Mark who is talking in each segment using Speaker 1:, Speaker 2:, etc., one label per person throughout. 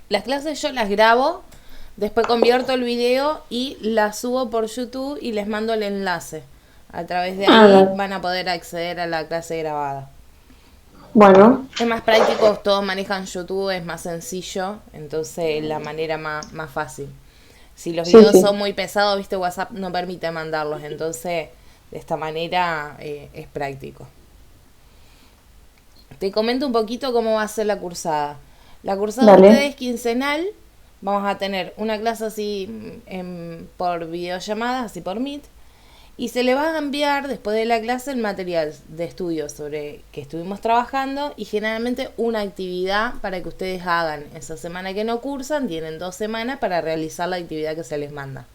Speaker 1: Las clases yo las grabo, después convierto el video y las subo por YouTube y les mando el enlace. A través de ahí
Speaker 2: Ah,
Speaker 1: van a poder acceder a la clase grabada.
Speaker 2: bueno,
Speaker 1: Es más práctico, todos manejan YouTube, es más sencillo, entonces la manera más fácil. Si los
Speaker 2: sí,
Speaker 1: videos
Speaker 2: sí,
Speaker 1: son muy pesados, viste, WhatsApp no permite mandarlos, entonces de esta manera es práctico. Te comento un poquito cómo va a ser la cursada. La cursada de
Speaker 2: dale.
Speaker 1: ustedes es quincenal. Vamos a tener una clase así por videollamada, así por Meet. Y se le va a enviar después de la clase el material de estudio sobre que estuvimos trabajando y generalmente una actividad para que ustedes hagan. Esa semana que no cursan, tienen 2 semanas para realizar la actividad que se les manda.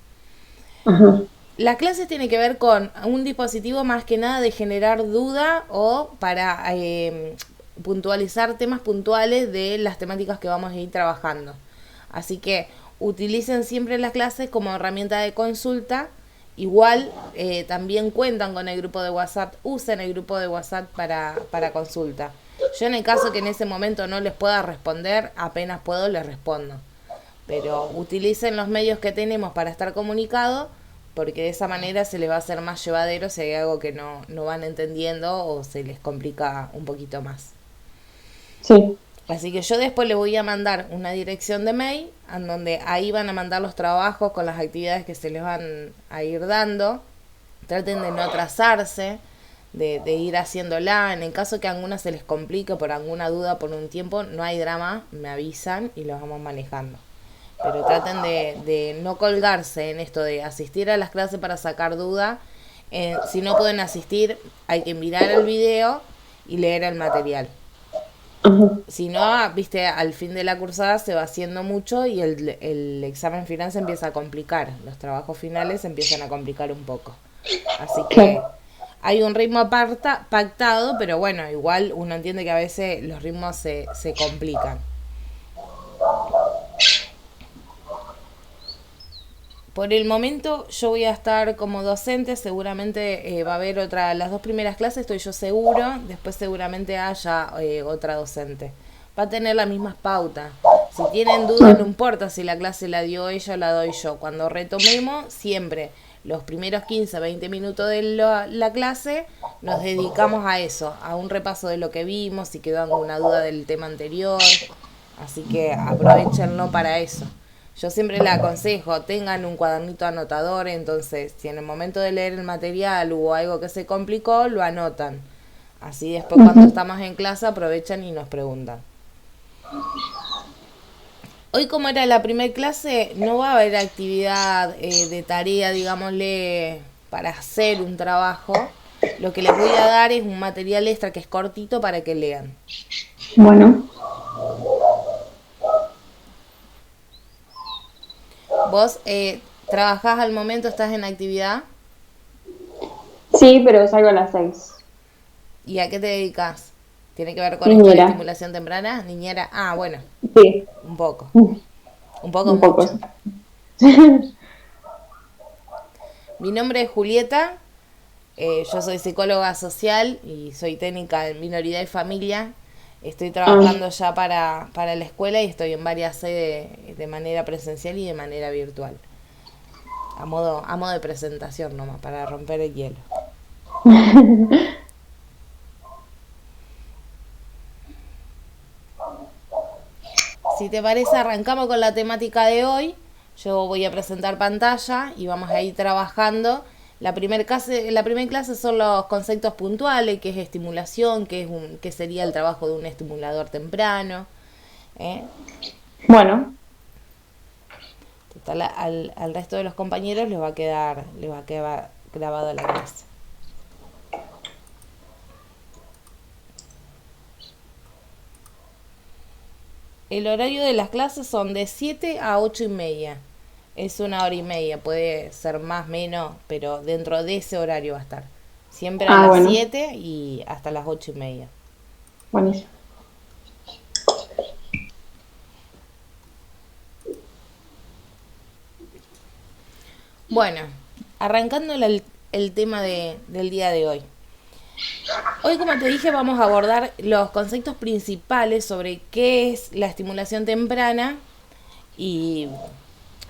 Speaker 2: Ajá.
Speaker 1: La clase tiene que ver con un dispositivo más que nada de generar duda o para puntualizar temas puntuales de las temáticas que vamos a ir trabajando. Así que utilicen siempre las clases como herramienta de consulta. Igual también cuentan con el grupo de WhatsApp, usen el grupo de WhatsApp para consulta. Yo en el caso que en ese momento no les pueda responder, apenas puedo les respondo. Pero utilicen los medios que tenemos para estar comunicados, porque de esa manera se les va a hacer más llevadero si hay algo que no van entendiendo o se les complica un poquito más.
Speaker 2: Sí.
Speaker 1: Así que yo después les voy a mandar una dirección de mail, en donde ahí van a mandar los trabajos con las actividades que se les van a ir dando. Traten de no atrasarse, de ir haciéndola. En el caso que a alguna se les complique por alguna duda por un tiempo, no hay drama, me avisan y los vamos manejando. Pero traten de no colgarse en esto de asistir a las clases para sacar duda. Si no pueden asistir, hay que mirar el video y leer el material.
Speaker 2: Ajá.
Speaker 1: Si no, viste, al fin de la cursada se va haciendo mucho y el examen final se empieza a complicar. Los trabajos finales se empiezan a complicar un poco. Así que
Speaker 2: Claro.
Speaker 1: hay un ritmo pactado, pero bueno, igual uno entiende que a veces los ritmos se complican. Por el momento yo voy a estar como docente, seguramente va a haber otra, las 2 primeras clases estoy yo seguro, después seguramente haya otra docente. Va a tener las mismas pautas. Si tienen dudas no
Speaker 2: Ah,
Speaker 1: importa si la clase la dio ella o la doy yo. Cuando retomemos, siempre los primeros 15, 20 minutos de la clase nos dedicamos a eso, a un repaso de lo que vimos, si quedó alguna duda del tema anterior. Así que aprovechenlo para eso. Yo siempre le aconsejo, tengan un cuadernito anotador, entonces si en el momento de leer el material hubo algo que se complicó, lo anotan. Así después cuando
Speaker 2: ujú.
Speaker 1: estamos en clase aprovechan y nos preguntan. Hoy como era la primera clase, no va a haber actividad de tarea, digámosle, para hacer un trabajo. Lo que les voy a dar es un material extra que es cortito para que lean.
Speaker 2: Bueno,
Speaker 1: Vos trabajás al momento, estás en actividad.
Speaker 2: sí, pero salgo a las 6.
Speaker 1: ¿Y a qué te dedicas? ¿Tiene que ver con esto de
Speaker 2: Niñera,
Speaker 1: estimulación temprana? Niñera. Ah, bueno,
Speaker 2: sí,
Speaker 1: un poco.
Speaker 2: un
Speaker 1: Un poco
Speaker 2: poco.
Speaker 1: mucho. Mi nombre es Julieta. Yo soy psicóloga social y soy técnica en minoridad y familia. Estoy
Speaker 2: Ah,
Speaker 1: trabajando ya para la escuela y estoy en varias sedes de manera presencial y de manera virtual. A modo de presentación nomás, para romper el hielo. Si te parece, arrancamos con la temática de hoy. Yo voy a presentar pantalla y vamos a ir trabajando. La primera clase son los conceptos puntuales, que es estimulación, que sería el trabajo de un estimulador temprano. ¿eh?
Speaker 2: bueno,
Speaker 1: Total, al resto de los compañeros les va a quedar grabado la clase. El horario de las clases son de 7 a 8 y media. Es 1 hora y media, puede ser más, menos, pero dentro de ese horario va a estar. Siempre a las
Speaker 2: bueno,
Speaker 1: 7 y hasta las 8 y media.
Speaker 2: buenísimo.
Speaker 1: Bueno, arrancando el tema del día de hoy. Hoy, como te dije, vamos a abordar los conceptos principales sobre qué es la estimulación temprana y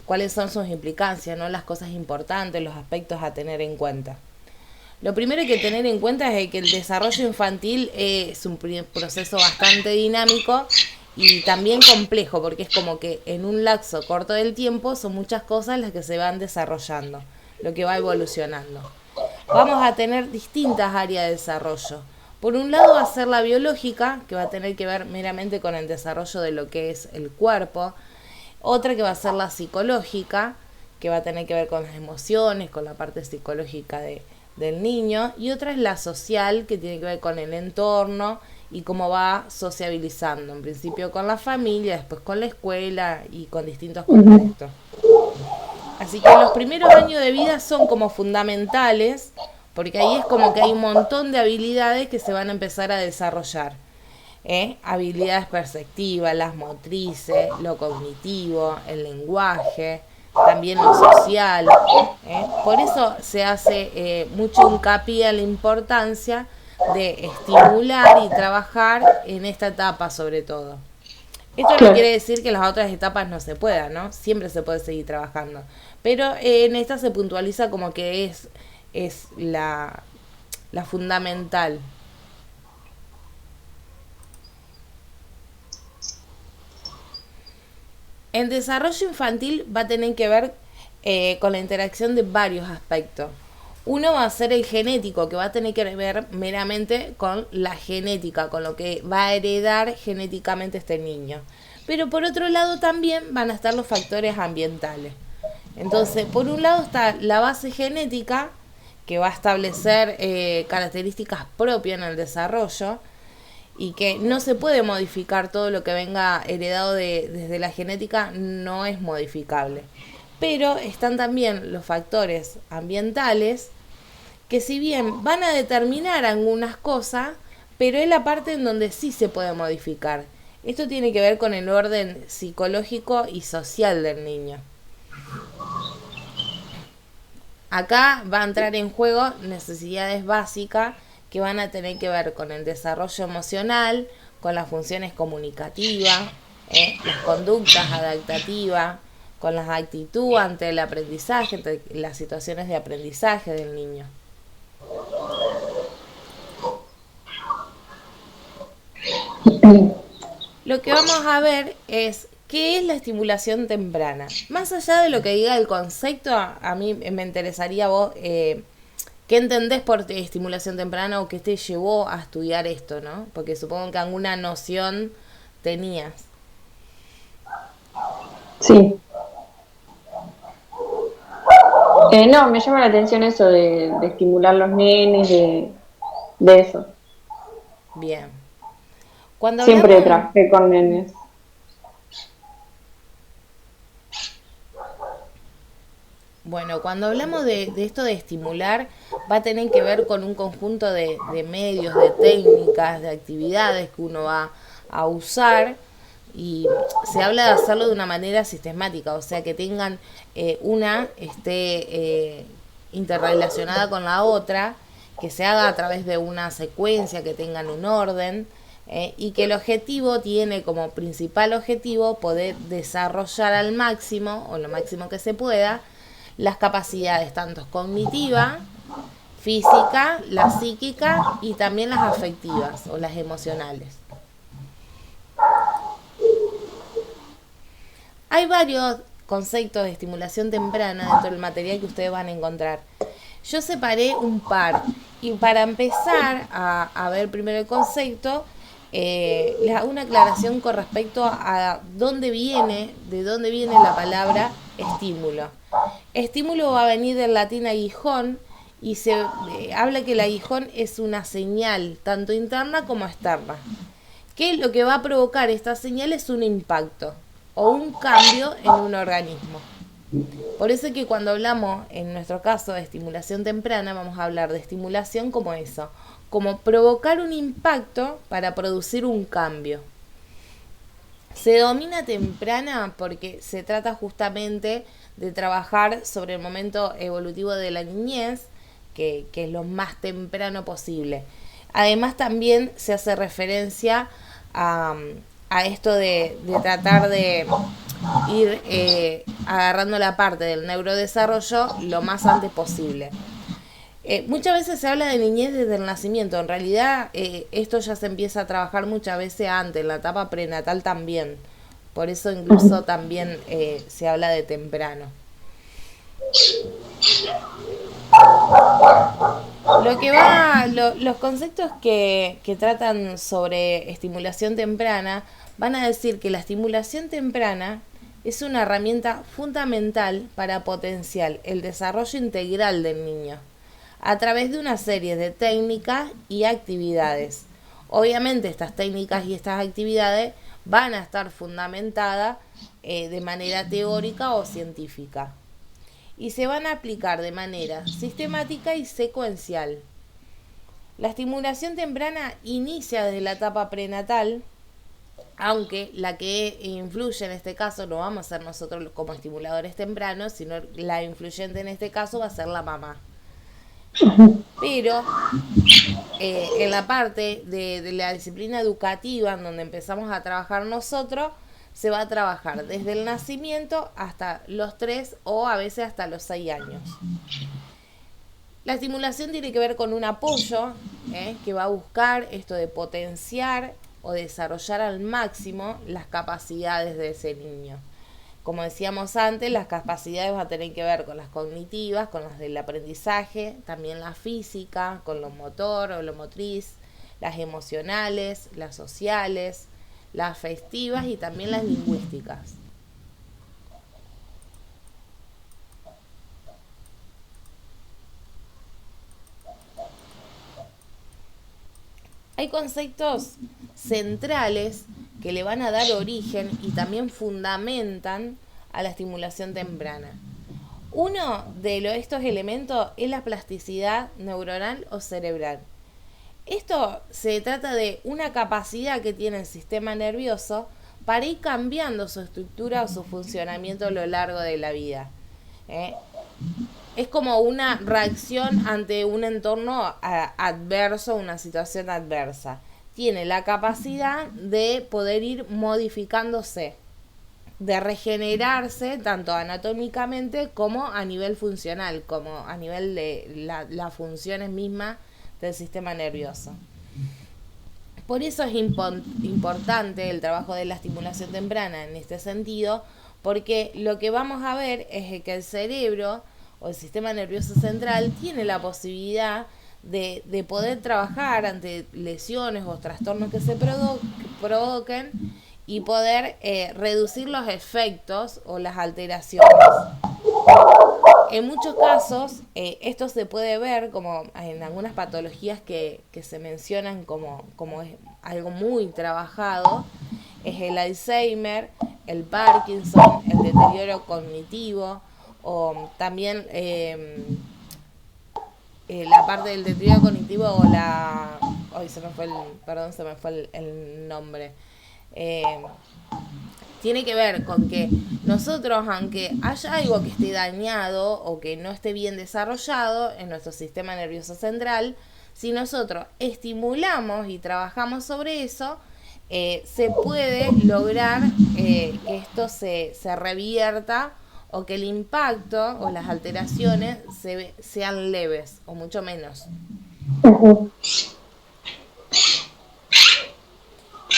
Speaker 1: cuáles son sus implicancias, ¿no? Las cosas importantes, los aspectos a tener en cuenta. Lo primero que tener en cuenta es que el desarrollo infantil es un proceso bastante dinámico y también complejo, porque es como que en un lapso corto del tiempo son muchas cosas las que se van desarrollando, lo que va evolucionando. Vamos a tener distintas áreas de desarrollo. Por un lado va a ser la biológica, que va a tener que ver meramente con el desarrollo de lo que es el cuerpo. Otra que va a ser la psicológica, que va a tener que ver con las emociones, con la parte psicológica del niño. Y otra es la social, que tiene que ver con el entorno y cómo va sociabilizando. En principio con la familia, después con la escuela y con distintos contextos. Así que los primeros años de vida son como fundamentales, porque ahí es como que hay un montón de habilidades que se van a empezar a desarrollar. Habilidades perceptivas, las motrices, lo cognitivo, el lenguaje, también lo social. Por eso se hace mucho hincapié en la importancia de estimular y trabajar en esta etapa sobre todo. Esto no quiere decir que en las otras etapas no se pueda, ¿no? Siempre se puede seguir trabajando. Pero en esta se puntualiza como que es la fundamental. En desarrollo infantil va a tener que ver con la interacción de varios aspectos. Uno va a ser el genético, que va a tener que ver meramente con la genética, con lo que va a heredar genéticamente este niño. Pero por otro lado también van a estar los factores ambientales. Entonces, por un lado está la base genética, que va a establecer características propias en el desarrollo, y que no se puede modificar. Todo lo que venga heredado desde la genética no es modificable. Pero están también los factores ambientales, que si bien van a determinar algunas cosas, pero es la parte en donde sí se puede modificar. Esto tiene que ver con el orden psicológico y social del niño. Acá va a entrar en juego necesidades básicas que van a tener que ver con el desarrollo emocional, con las funciones comunicativas, las conductas adaptativas, con las actitudes ante el aprendizaje, ante las situaciones de aprendizaje del niño. Lo que vamos a ver es qué es la estimulación temprana. Más allá de lo que diga el concepto, a mí me interesaría vos, ¿qué entendés por estimulación temprana o qué te llevó a estudiar esto, no? Porque supongo que alguna noción tenías.
Speaker 2: Sí. No, me llama la atención eso de estimular los nenes, de eso.
Speaker 1: Bien. Cuando
Speaker 2: Siempre
Speaker 1: hablamos...
Speaker 2: trabajé con nenes.
Speaker 1: Bueno, cuando hablamos de esto de estimular, va a tener que ver con un conjunto de medios, de técnicas, de actividades que uno va a usar, y se habla de hacerlo de una manera sistemática, o sea, que tengan una esté interrelacionada con la otra, que se haga a través de una secuencia, que tengan un orden, y que el objetivo tiene como principal objetivo poder desarrollar al máximo, o lo máximo que se pueda, las capacidades tanto cognitivas, física, la psíquica y también las afectivas o las emocionales. Hay varios conceptos de estimulación temprana dentro del material que ustedes van a encontrar. Yo separé un par, y para empezar a ver primero el concepto, les hago una aclaración con respecto a de dónde viene la palabra estímulo. Estímulo va a venir del latín aguijón, y se habla que el aguijón es una señal tanto interna como externa, que lo que va a provocar esta señal es un impacto o un cambio en un organismo. Por eso es que cuando hablamos, en nuestro caso, de estimulación temprana, vamos a hablar de estimulación como eso, como provocar un impacto para producir un cambio. Se denomina temprana porque se trata justamente de trabajar sobre el momento evolutivo de la niñez, que es lo más temprano posible. Además también se hace referencia a esto de tratar de ir agarrando la parte del neurodesarrollo lo más antes posible. Muchas veces se habla de niñez desde el nacimiento. En realidad, esto ya se empieza a trabajar muchas veces antes, en la etapa prenatal también. Por eso incluso también se habla de temprano. Los conceptos que tratan sobre estimulación temprana van a decir que la estimulación temprana es una herramienta fundamental para potenciar el desarrollo integral del niño a través de una serie de técnicas y actividades. Obviamente estas técnicas y estas actividades van a estar fundamentadas de manera teórica o científica y se van a aplicar de manera sistemática y secuencial. La estimulación temprana inicia desde la etapa prenatal, aunque la que influye en este caso no vamos a ser nosotros como estimuladores tempranos, sino la influyente en este caso va a ser la mamá. Pero en la parte de la disciplina educativa, en donde empezamos a trabajar nosotros, se va a trabajar desde el nacimiento hasta los 3 o a veces hasta los 6 años. La estimulación tiene que ver con un apoyo que va a buscar esto de potenciar o desarrollar al máximo las capacidades de ese niño. Como decíamos antes, las capacidades van a tener que ver con las cognitivas, con las del aprendizaje, también la física, con lo motor o lo motriz, las emocionales, las sociales, las afectivas y también las lingüísticas. Hay conceptos centrales que le van a dar origen y también fundamentan a la estimulación temprana. Uno de estos elementos es la plasticidad neuronal o cerebral. Esto se trata de una capacidad que tiene el sistema nervioso para ir cambiando su estructura o su funcionamiento a lo largo de la vida. Es como una reacción ante un entorno adverso, una situación adversa. Tiene la capacidad de poder ir modificándose, de regenerarse tanto anatómicamente como a nivel funcional, como a nivel de las funciones mismas del sistema nervioso. Por eso es importante el trabajo de la estimulación temprana en este sentido, porque lo que vamos a ver es que el cerebro o el sistema nervioso central tiene la posibilidad de poder trabajar ante lesiones o trastornos que se provoquen y poder reducir los efectos o las alteraciones. En muchos casos, esto se puede ver como en algunas patologías que se mencionan como es algo muy trabajado, es el Alzheimer, el Parkinson, el deterioro cognitivo, o también la parte del deterioro cognitivo o la... Ay, se me fue el nombre. Tiene que ver con que nosotros, aunque haya algo que esté dañado o que no esté bien desarrollado en nuestro sistema nervioso central, si nosotros estimulamos y trabajamos sobre eso, se puede lograr que esto se revierta o que el impacto o las alteraciones sean leves o mucho menos.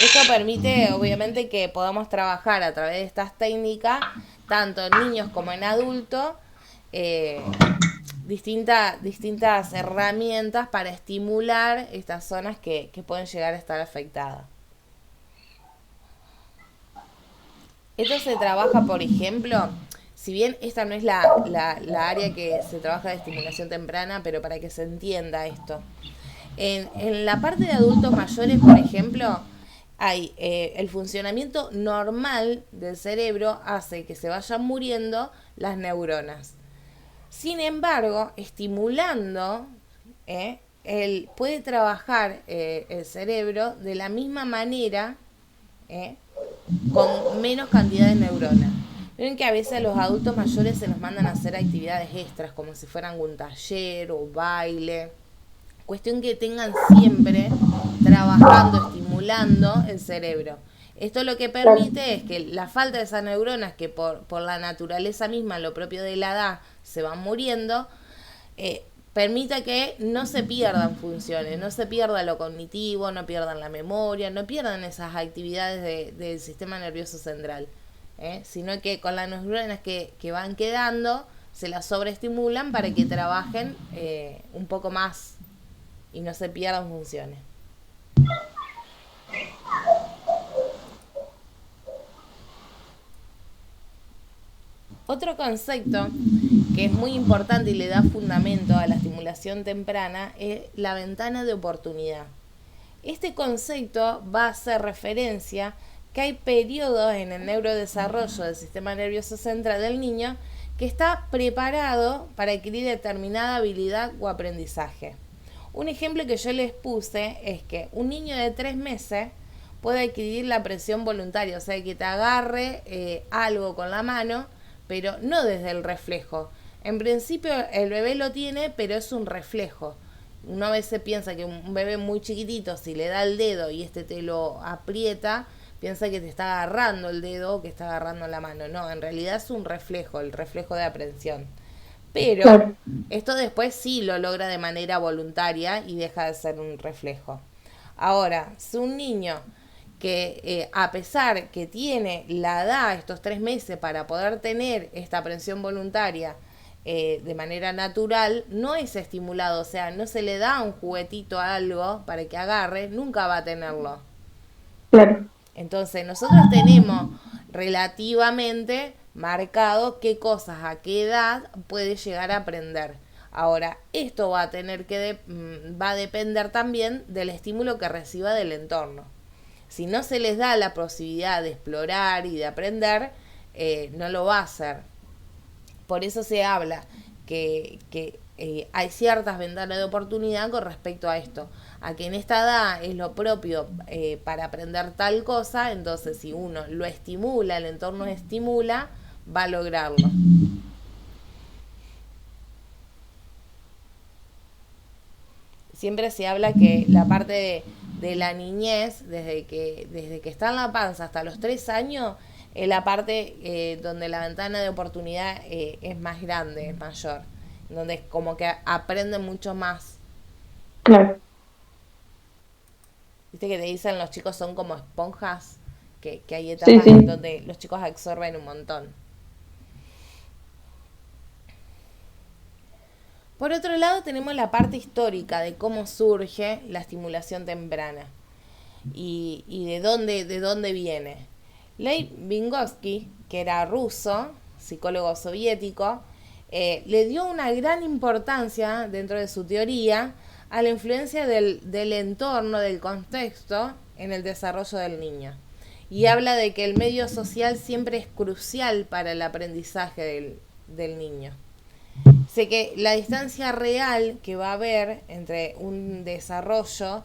Speaker 1: Esto permite, obviamente, que podamos trabajar a través de estas técnicas, tanto en niños como en adultos, distintas herramientas para estimular estas zonas que pueden llegar a estar afectadas. Esto se trabaja, por ejemplo, si bien esta no es la área que se trabaja de estimulación temprana, pero para que se entienda esto. En la parte de adultos mayores, por ejemplo, hay el funcionamiento normal del cerebro hace que se vayan muriendo las neuronas. Sin embargo, estimulando, puede trabajar el cerebro de la misma manera, con menos cantidad de neuronas. Ven que a veces a los adultos mayores se nos mandan a hacer actividades extras, como si fueran un taller o baile. Cuestión que tengan siempre trabajando, estimulando el cerebro. Esto lo que permite es que la falta de esas neuronas, que por la naturaleza misma, lo propio de la edad, se van muriendo, permita que no se pierdan funciones, no se pierda lo cognitivo, no pierdan la memoria, no pierdan esas actividades del sistema nervioso central, sino que con las neuronas que van quedando, se las sobreestimulan para que trabajen un poco más y no se pierdan funciones. Otro concepto que es muy importante y le da fundamento a la estimulación temprana es la ventana de oportunidad. Este concepto va a hacer referencia que hay periodos en el neurodesarrollo del sistema nervioso central del niño que está preparado para adquirir determinada habilidad o aprendizaje. Un ejemplo que yo les puse es que un niño de 3 meses puede adquirir la presión voluntaria, o sea, que te agarre algo con la mano, pero no desde el reflejo. En principio el bebé lo tiene, pero es un reflejo. Uno a veces piensa que un bebé muy chiquitito, si le da el dedo y te lo aprieta, piensa que te está agarrando el dedo o que está agarrando la mano. No, en realidad es un reflejo, el reflejo de aprehensión. Pero esto después sí lo logra de manera voluntaria y deja de ser un reflejo. Ahora, si un niño que a pesar que tiene la edad, estos 3 meses, para poder tener esta aprehensión voluntaria de manera natural, no es estimulado, o sea, no se le da un juguetito a algo para que agarre, nunca va a tenerlo.
Speaker 2: Claro.
Speaker 1: Entonces, nosotros tenemos relativamente marcado qué cosas a qué edad puede llegar a aprender. Ahora, esto va a tener que va a depender también del estímulo que reciba del entorno. Si no se les da la posibilidad de explorar y de aprender, no lo va a hacer. Por eso se habla que hay ciertas ventanas de oportunidad con respecto a esto. A que en esta edad es lo propio para aprender tal cosa, entonces si uno lo estimula, el entorno estimula, va a lograrlo. Siempre se habla que la parte de la niñez, desde que está en la panza hasta los 3 años, es la parte donde la ventana de oportunidad es más grande, es mayor, donde es como que aprenden mucho más.
Speaker 2: Claro.
Speaker 1: Viste que te dicen los chicos son como esponjas, que hay etapas en donde los chicos absorben un montón. Por otro lado, tenemos la parte histórica de cómo surge la estimulación temprana y de dónde viene. Lev Vygotsky, que era ruso, psicólogo soviético, le dio una gran importancia dentro de su teoría a la influencia del entorno, del contexto en el desarrollo del niño. Y habla de que el medio social siempre es crucial para el aprendizaje del niño. Sé que la distancia real que va a haber entre un desarrollo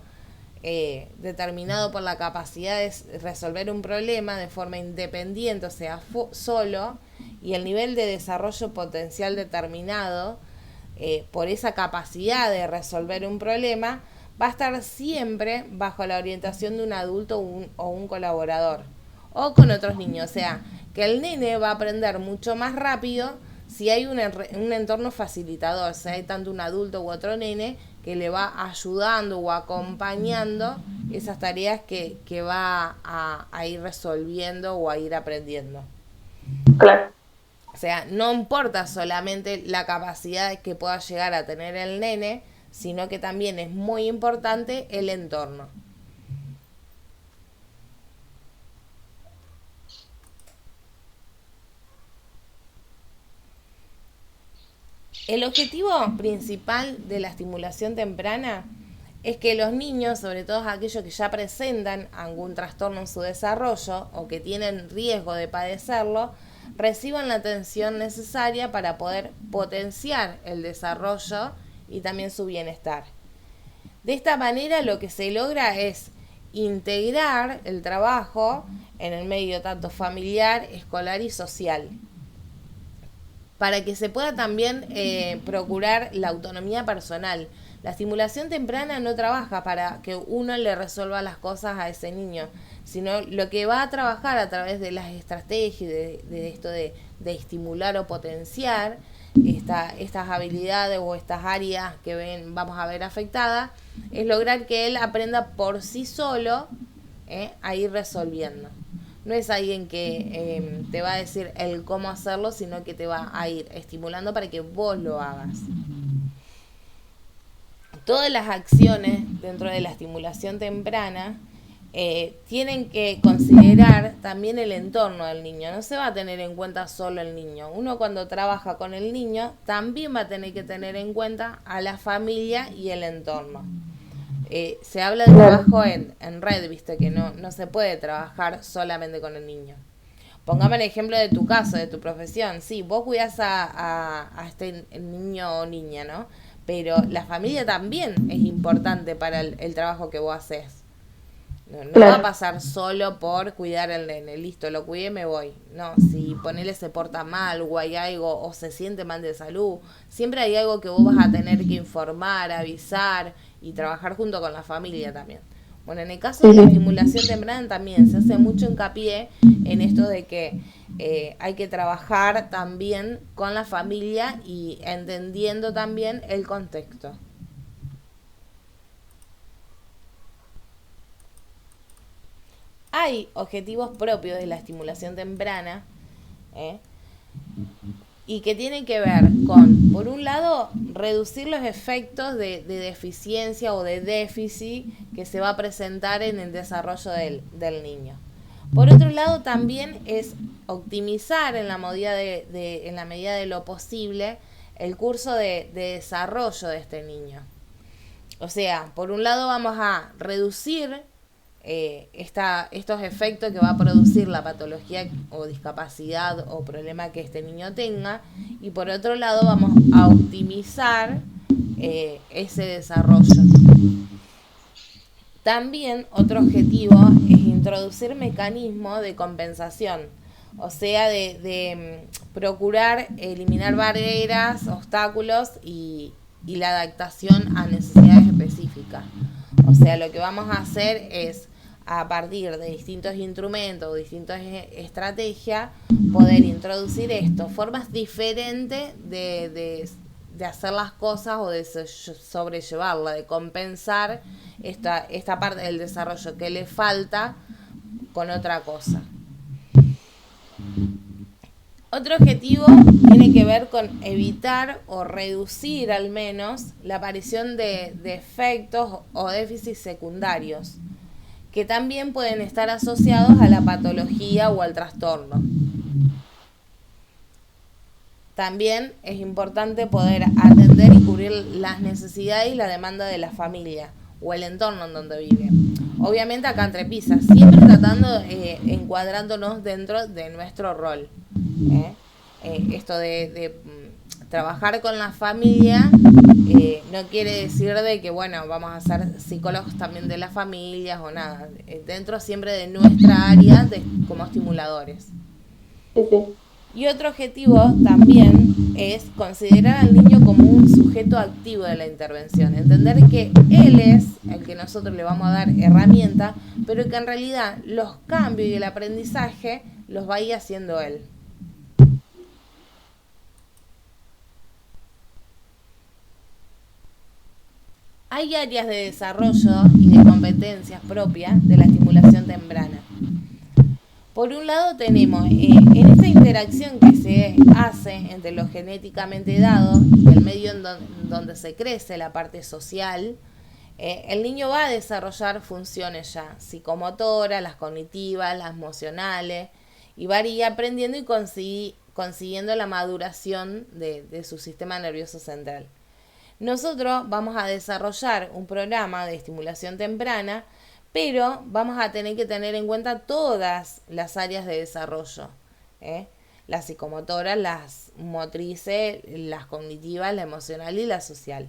Speaker 1: determinado por la capacidad de resolver un problema de forma independiente, o sea, solo, y el nivel de desarrollo potencial determinado por esa capacidad de resolver un problema, va a estar siempre bajo la orientación de un adulto o un colaborador, o con otros niños. O sea, que el nene va a aprender mucho más rápido si hay un entorno facilitador, si hay tanto un adulto u otro nene que le va ayudando o acompañando esas tareas que va a ir resolviendo o a ir aprendiendo.
Speaker 2: Claro.
Speaker 1: O sea, no importa solamente la capacidad que pueda llegar a tener el nene, sino que también es muy importante el entorno. El objetivo principal de la estimulación temprana es que los niños, sobre todo aquellos que ya presentan algún trastorno en su desarrollo o que tienen riesgo de padecerlo, reciban la atención necesaria para poder potenciar el desarrollo y también su bienestar. De esta manera lo que se logra es integrar el trabajo en el medio tanto familiar, escolar y social, para que se pueda también procurar la autonomía personal, La estimulación temprana no trabaja para que uno le resuelva las cosas a ese niño, sino lo que va a trabajar a través de las estrategias, de esto de estimular o potenciar estas habilidades o estas áreas que vamos a ver afectadas, es lograr que él aprenda por sí solo a ir resolviendo. No es alguien que te va a decir el cómo hacerlo, sino que te va a ir estimulando para que vos lo hagas. Todas las acciones dentro de la estimulación temprana tienen que considerar también el entorno del niño. No se va a tener en cuenta solo el niño. Uno cuando trabaja con el niño también va a tener que tener en cuenta a la familia y el entorno. Se habla de trabajo en red, viste, que no se puede trabajar solamente con el niño. Pongamos el ejemplo de tu caso, de tu profesión. Sí, vos cuidás a este niño o niña, ¿no? Pero la familia también es importante para el trabajo que vos haces. No va a pasar solo por cuidar al nene. Listo, lo cuidé, me voy. No, si ponele se porta mal o hay algo o se siente mal de salud, siempre hay algo que vos vas a tener que informar, avisar y trabajar junto con la familia también. Bueno, en el caso de la estimulación temprana también se hace mucho hincapié en esto de que hay que trabajar también con la familia y entendiendo también el contexto. Hay objetivos propios de la estimulación temprana y que tienen que ver con, por un lado, reducir los efectos de deficiencia o de déficit que se va a presentar en el desarrollo del niño. Por otro lado, también es optimizar en la medida de lo posible el curso de desarrollo de este niño. O sea, por un lado vamos a reducir estos efectos que va a producir la patología o discapacidad o problema que este niño tenga, y por otro lado vamos a optimizar ese desarrollo. También otro objetivo es introducir mecanismos de compensación, o sea, de procurar eliminar barreras, obstáculos y la adaptación a necesidades específicas. O sea, lo que vamos a hacer es, a partir de distintos instrumentos o distintas estrategias, poder introducir esto, formas diferentes de hacer las cosas o de sobrellevarla, de compensar esta parte del desarrollo que le falta con otra cosa. Otro objetivo tiene que ver con evitar o reducir al menos la aparición de efectos o déficits secundarios, que también pueden estar asociados a la patología o al trastorno. También es importante poder atender y cubrir las necesidades y la demanda de la familia o el entorno en donde vive. Obviamente acá entre pisas, siempre tratando, encuadrándonos dentro de nuestro rol. Esto de trabajar con la familia no quiere decir de que, bueno, vamos a ser psicólogos también de las familias o nada. Dentro siempre de nuestra área como estimuladores.
Speaker 2: Sí.
Speaker 1: Y otro objetivo también es considerar al niño como un sujeto activo de la intervención. Entender que él es el que nosotros le vamos a dar herramientas, pero que en realidad los cambios y el aprendizaje los va a ir haciendo él. Hay áreas de desarrollo y de competencias propias de la estimulación temprana. Por un lado tenemos en esta interacción que se hace entre lo genéticamente dado y el medio en donde se crece, la parte social, el niño va a desarrollar funciones ya psicomotoras, las cognitivas, las emocionales, y va a ir aprendiendo y consiguiendo la maduración de su sistema nervioso central. Nosotros vamos a desarrollar un programa de estimulación temprana, pero vamos a tener que tener en cuenta todas las áreas de desarrollo, las psicomotoras, las motrices, las cognitivas, la emocional y la social.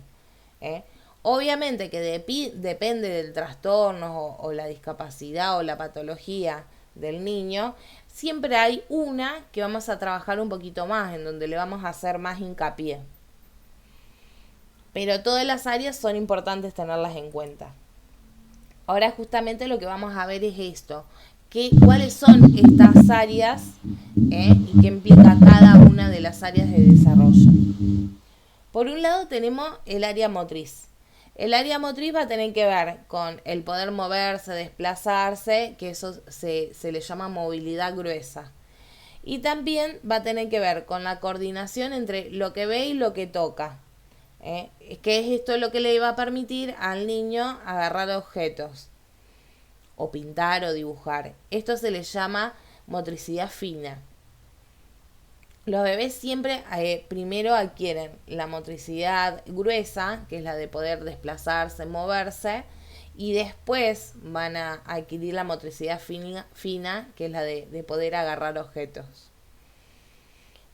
Speaker 1: Obviamente que depende del trastorno o la discapacidad o la patología del niño, siempre hay una que vamos a trabajar un poquito más, en donde le vamos a hacer más hincapié. Pero todas las áreas son importantes tenerlas en cuenta. Ahora justamente lo que vamos a ver es esto, cuáles son estas áreas y qué implica cada una de las áreas de desarrollo. Por un lado tenemos el área motriz. El área motriz va a tener que ver con el poder moverse, desplazarse, que eso se le llama movilidad gruesa. Y también va a tener que ver con la coordinación entre lo que ve y lo que toca. Que es esto lo que le va a permitir al niño agarrar objetos, o pintar o dibujar. Esto se le llama motricidad fina. Los bebés siempre primero adquieren la motricidad gruesa, que es la de poder desplazarse, moverse, y después van a adquirir la motricidad fina, que es la de poder agarrar objetos.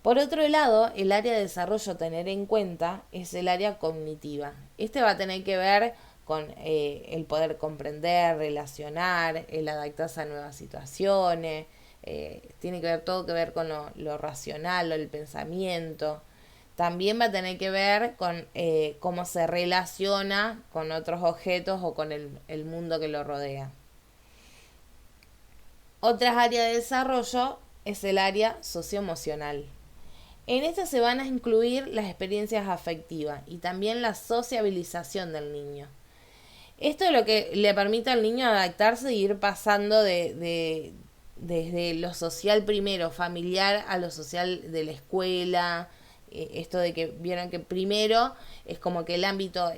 Speaker 1: Por otro lado, el área de desarrollo a tener en cuenta es el área cognitiva. Este va a tener que ver con el poder comprender, relacionar, el adaptarse a nuevas situaciones, tiene que ver todo que ver con lo racional, el pensamiento. También va a tener que ver con cómo se relaciona con otros objetos o con el mundo que lo rodea. Otra área de desarrollo es el área socioemocional. En esta se van a incluir las experiencias afectivas y también la sociabilización del niño. Esto es lo que le permite al niño adaptarse y ir pasando desde lo social primero, familiar, a lo social de la escuela. Esto de que vieron que primero es como que el ámbito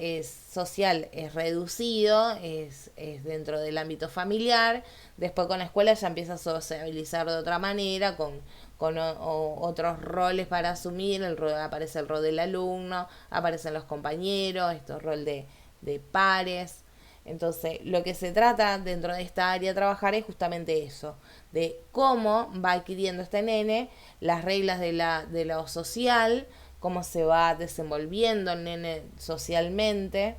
Speaker 1: social es reducido, es dentro del ámbito familiar. Después con la escuela ya empieza a sociabilizar de otra manera, con otros roles para asumir. Aparece el rol del alumno, aparecen los compañeros, rol de pares. Entonces, lo que se trata dentro de esta área de trabajar es justamente eso, de cómo va adquiriendo este nene las reglas de lo social, cómo se va desenvolviendo el nene socialmente,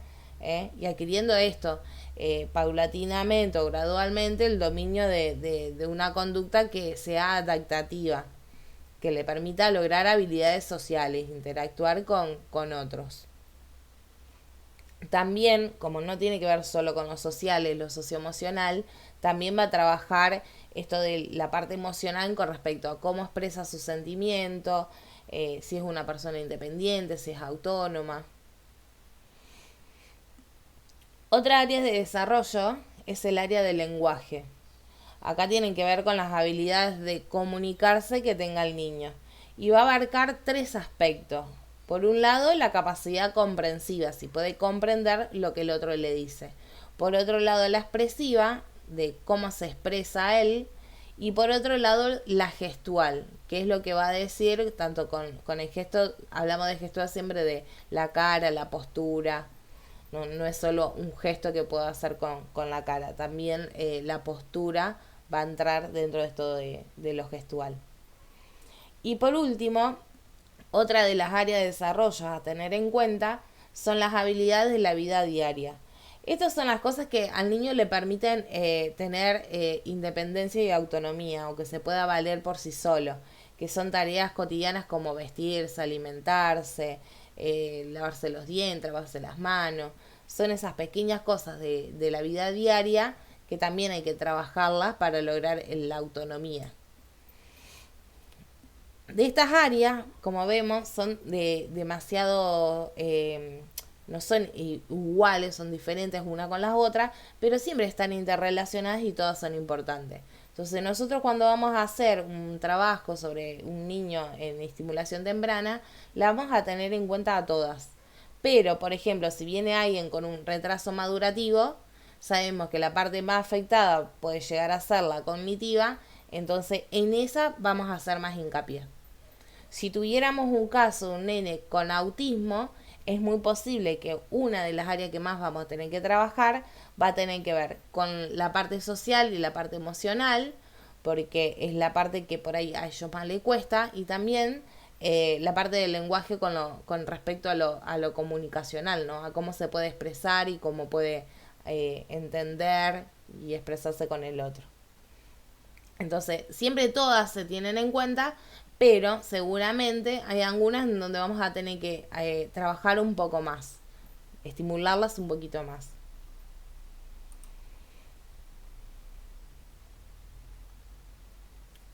Speaker 1: y adquiriendo esto paulatinamente o gradualmente el dominio de una conducta que sea adaptativa, que le permita lograr habilidades sociales, interactuar con otros. También, como no tiene que ver solo con lo social, lo socioemocional, también va a trabajar esto de la parte emocional con respecto a cómo expresa sus sentimientos, si es una persona independiente, si es autónoma. Otra área de desarrollo es el área del lenguaje. Acá tienen que ver con las habilidades de comunicarse que tenga el niño. Y va a abarcar 3 aspectos. Por un lado, la capacidad comprensiva, si puede comprender lo que el otro le dice. Por otro lado, la expresiva, de cómo se expresa él. Y por otro lado, la gestual, que es lo que va a decir, tanto con el gesto, hablamos de gestual siempre de la cara, la postura. No es solo un gesto que puedo hacer con la cara, también la postura va a entrar dentro de esto de lo gestual. Y por último, otra de las áreas de desarrollo a tener en cuenta son las habilidades de la vida diaria. Estas son las cosas que al niño le permiten tener independencia y autonomía, o que se pueda valer por sí solo, que son tareas cotidianas como vestirse, alimentarse, lavarse los dientes, lavarse las manos. Son esas pequeñas cosas de la vida diaria que también hay que trabajarlas para lograr la autonomía. De estas áreas, como vemos, son demasiado, no son iguales, son diferentes una con las otras, pero siempre están interrelacionadas y todas son importantes. Entonces nosotros cuando vamos a hacer un trabajo sobre un niño en estimulación temprana, la vamos a tener en cuenta a todas. Pero, por ejemplo, si viene alguien con un retraso madurativo, sabemos que la parte más afectada puede llegar a ser la cognitiva, entonces en esa vamos a hacer más hincapié. Si tuviéramos un caso de un nene con autismo, es muy posible que una de las áreas que más vamos a tener que trabajar va a tener que ver con la parte social y la parte emocional, porque es la parte que por ahí a ellos más le cuesta, y también la parte del lenguaje con respecto a lo comunicacional, ¿no? A cómo se puede expresar y cómo puede entender y expresarse con el otro. Entonces, siempre todas se tienen en cuenta, pero seguramente hay algunas en donde vamos a tener que trabajar un poco más. estimularlas un poquito más.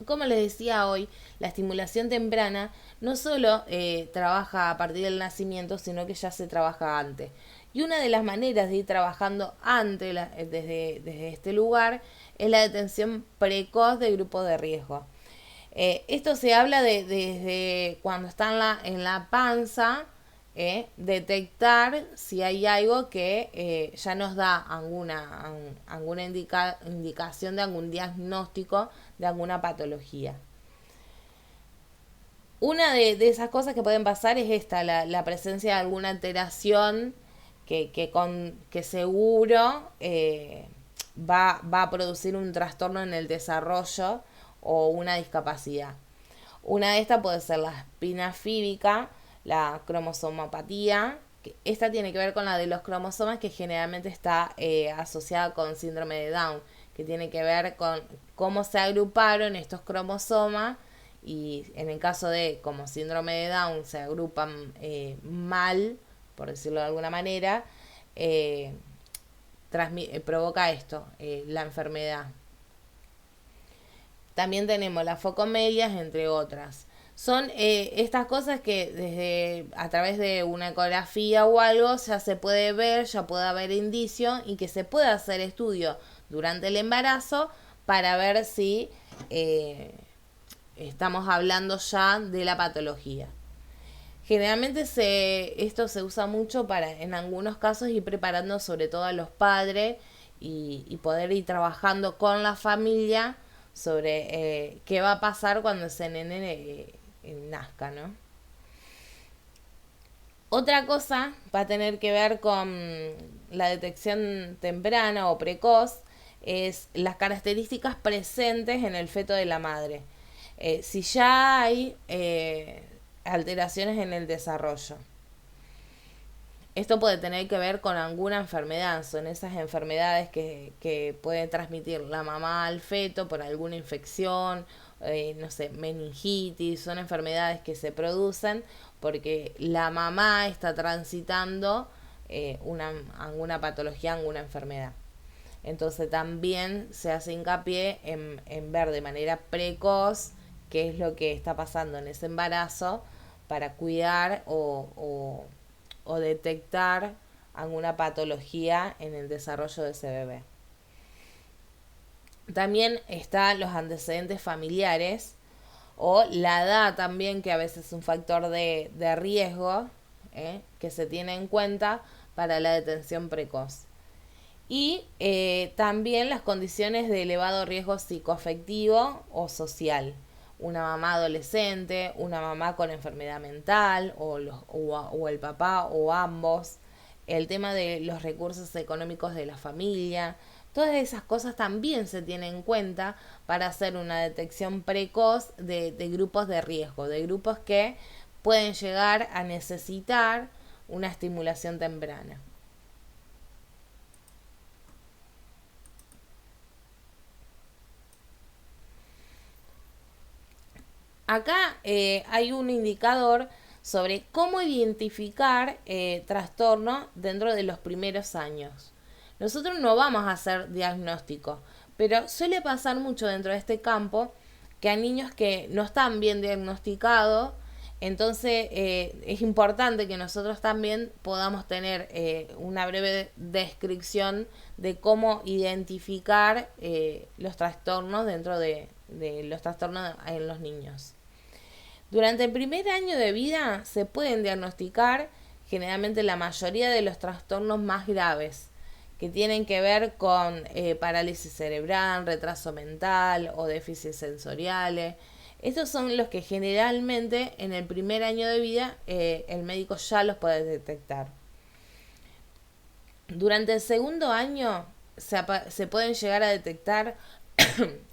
Speaker 1: Como les decía hoy, la estimulación temprana no solo trabaja a partir del nacimiento, sino que ya se trabaja antes. Y una de las maneras de ir trabajando antes, desde este lugar, es la detención precoz de grupos de riesgo. Esto se habla desde cuando está en la panza, detectar si hay algo que ya nos da alguna indicación de algún diagnóstico de alguna patología. Una de esas cosas que pueden pasar es esta, la presencia de alguna alteración que seguro va a producir un trastorno en el desarrollo o una discapacidad. Una de estas puede ser la espina fíbica, la cromosomopatía. Esta tiene que ver con la de los cromosomas, que generalmente está asociada con síndrome de Down, que tiene que ver con cómo se agruparon estos cromosomas, y en el caso de como síndrome de Down se agrupan mal, por decirlo de alguna manera, provoca esto, la enfermedad. También tenemos las focomelias, entre otras. Son estas cosas que a través de una ecografía o algo ya se puede ver, ya puede haber indicio, y que se puede hacer estudio durante el embarazo para ver si estamos hablando ya de la patología. Generalmente esto se usa mucho para, en algunos casos, ir preparando sobre todo a los padres y poder ir trabajando con la familia sobre qué va a pasar cuando ese nene nazca, ¿no? Otra cosa va a tener que ver con la detección temprana o precoz, es las características presentes en el feto de la madre. Si ya hay alteraciones en el desarrollo. Esto puede tener que ver con alguna enfermedad, son esas enfermedades que puede transmitir la mamá al feto por alguna infección, no sé, meningitis, son enfermedades que se producen porque la mamá está transitando alguna patología, alguna enfermedad. Entonces también se hace hincapié en ver de manera precoz qué es lo que está pasando en ese embarazo para cuidar o detectar alguna patología en el desarrollo de ese bebé. También están los antecedentes familiares o la edad también, que a veces es un factor de riesgo que se tiene en cuenta para la detención precoz. Y también las condiciones de elevado riesgo psicoafectivo o social. Una mamá adolescente, una mamá con enfermedad mental o el papá o ambos. El tema de los recursos económicos de la familia. Todas esas cosas también se tienen en cuenta para hacer una detección precoz de grupos de riesgo, de grupos que pueden llegar a necesitar una estimulación temprana. Acá hay un indicador sobre cómo identificar trastorno dentro de los primeros años. Nosotros no vamos a hacer diagnóstico, pero suele pasar mucho dentro de este campo que hay niños que no están bien diagnosticados. Entonces es importante que nosotros también podamos tener una breve descripción de cómo identificar los trastornos dentro de los trastornos en los niños. Durante el primer año de vida se pueden diagnosticar generalmente la mayoría de los trastornos más graves, que tienen que ver con parálisis cerebral, retraso mental o déficits sensoriales. Estos son los que generalmente en el primer año de vida el médico ya los puede detectar. Durante el segundo año se pueden llegar a detectar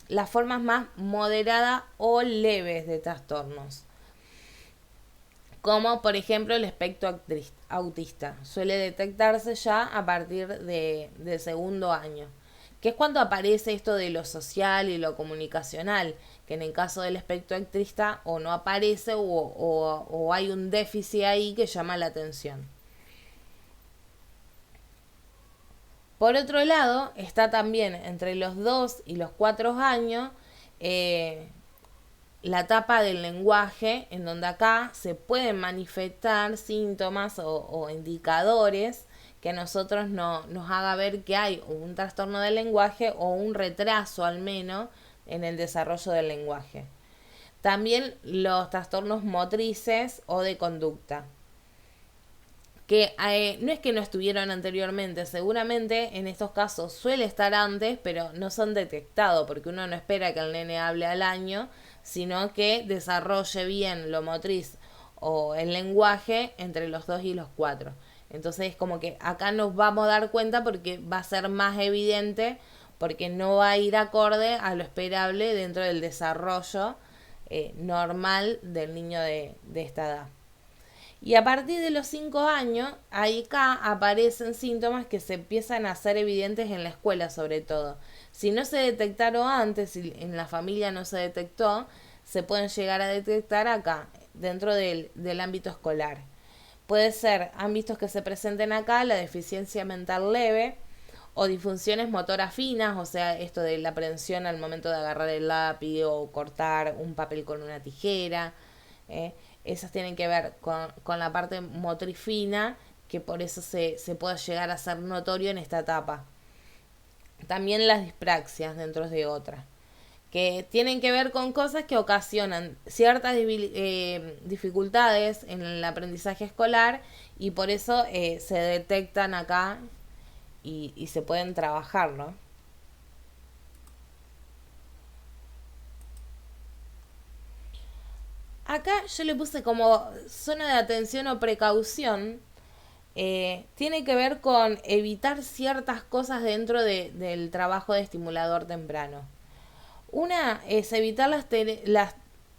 Speaker 1: las formas más moderadas o leves de trastornos, como por ejemplo el espectro autista. Suele detectarse ya a partir del segundo año, que es cuando aparece esto de lo social y lo comunicacional, que en el caso del espectro autista o no aparece, o, o hay un déficit ahí que llama la atención. Por otro lado, está también entre los 2 y los 4 años la etapa del lenguaje, en donde acá se pueden manifestar síntomas o indicadores que a nosotros nos haga ver que hay un trastorno del lenguaje o un retraso al menos en el desarrollo del lenguaje. También los trastornos motrices o de conducta, que no es que no estuvieron anteriormente, seguramente en estos casos suele estar antes, pero no son detectados, porque uno no espera que el nene hable al año, sino que desarrolle bien lo motriz o el lenguaje entre los 2 y los 4. Entonces es como que acá nos vamos a dar cuenta porque va a ser más evidente, porque no va a ir acorde a lo esperable dentro del desarrollo normal del niño de esta edad. Y a partir de los 5 años, ahí acá aparecen síntomas que se empiezan a hacer evidentes en la escuela sobre todo. Si no se detectaron antes, si en la familia no se detectó, se pueden llegar a detectar acá, dentro del ámbito escolar. Puede ser ámbitos que se presenten acá, la deficiencia mental leve, o disfunciones motoras finas, o sea, esto de la aprensión al momento de agarrar el lápiz o cortar un papel con una tijera. Esas tienen que ver con la parte motriz fina, que por eso se puede llegar a ser notorio en esta etapa. También las dispraxias dentro de otras, que tienen que ver con cosas que ocasionan ciertas dificultades en el aprendizaje escolar y por eso se detectan acá y se pueden trabajar, ¿no? Acá yo le puse como zona de atención o precaución. Tiene que ver con evitar ciertas cosas dentro del trabajo de estimulador temprano. Una es evitar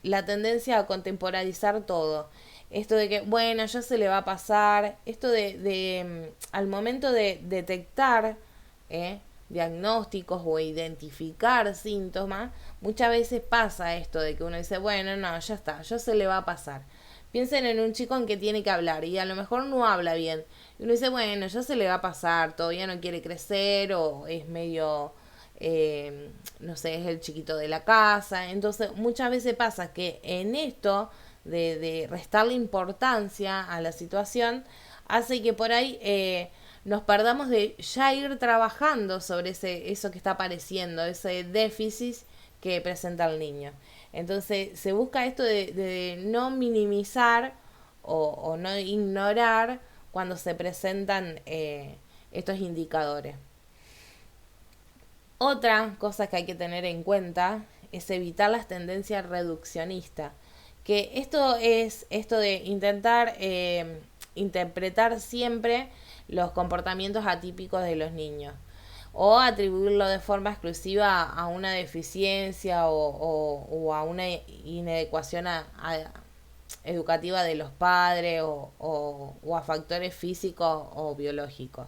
Speaker 1: la tendencia a contemporizar todo. Esto de que, bueno, ya se le va a pasar. Esto de al momento de detectar diagnósticos o identificar síntomas, muchas veces pasa esto de que uno dice, bueno, no, ya está, ya se le va a pasar. Piensen en un chico en que tiene que hablar y a lo mejor no habla bien. Y uno dice, bueno, ya se le va a pasar, todavía no quiere crecer o es medio, no sé, es el chiquito de la casa. Entonces muchas veces pasa que en esto de restarle importancia a la situación hace que por ahí nos perdamos de ya ir trabajando sobre eso que está apareciendo, ese déficit que presenta el niño. Entonces se busca esto de no minimizar o no ignorar cuando se presentan estos indicadores. Otra cosa que hay que tener en cuenta es evitar las tendencias reduccionistas. Que esto es esto de intentar interpretar siempre los comportamientos atípicos de los niños o atribuirlo de forma exclusiva a una deficiencia o a una inadecuación educativa de los padres o a factores físicos o biológicos.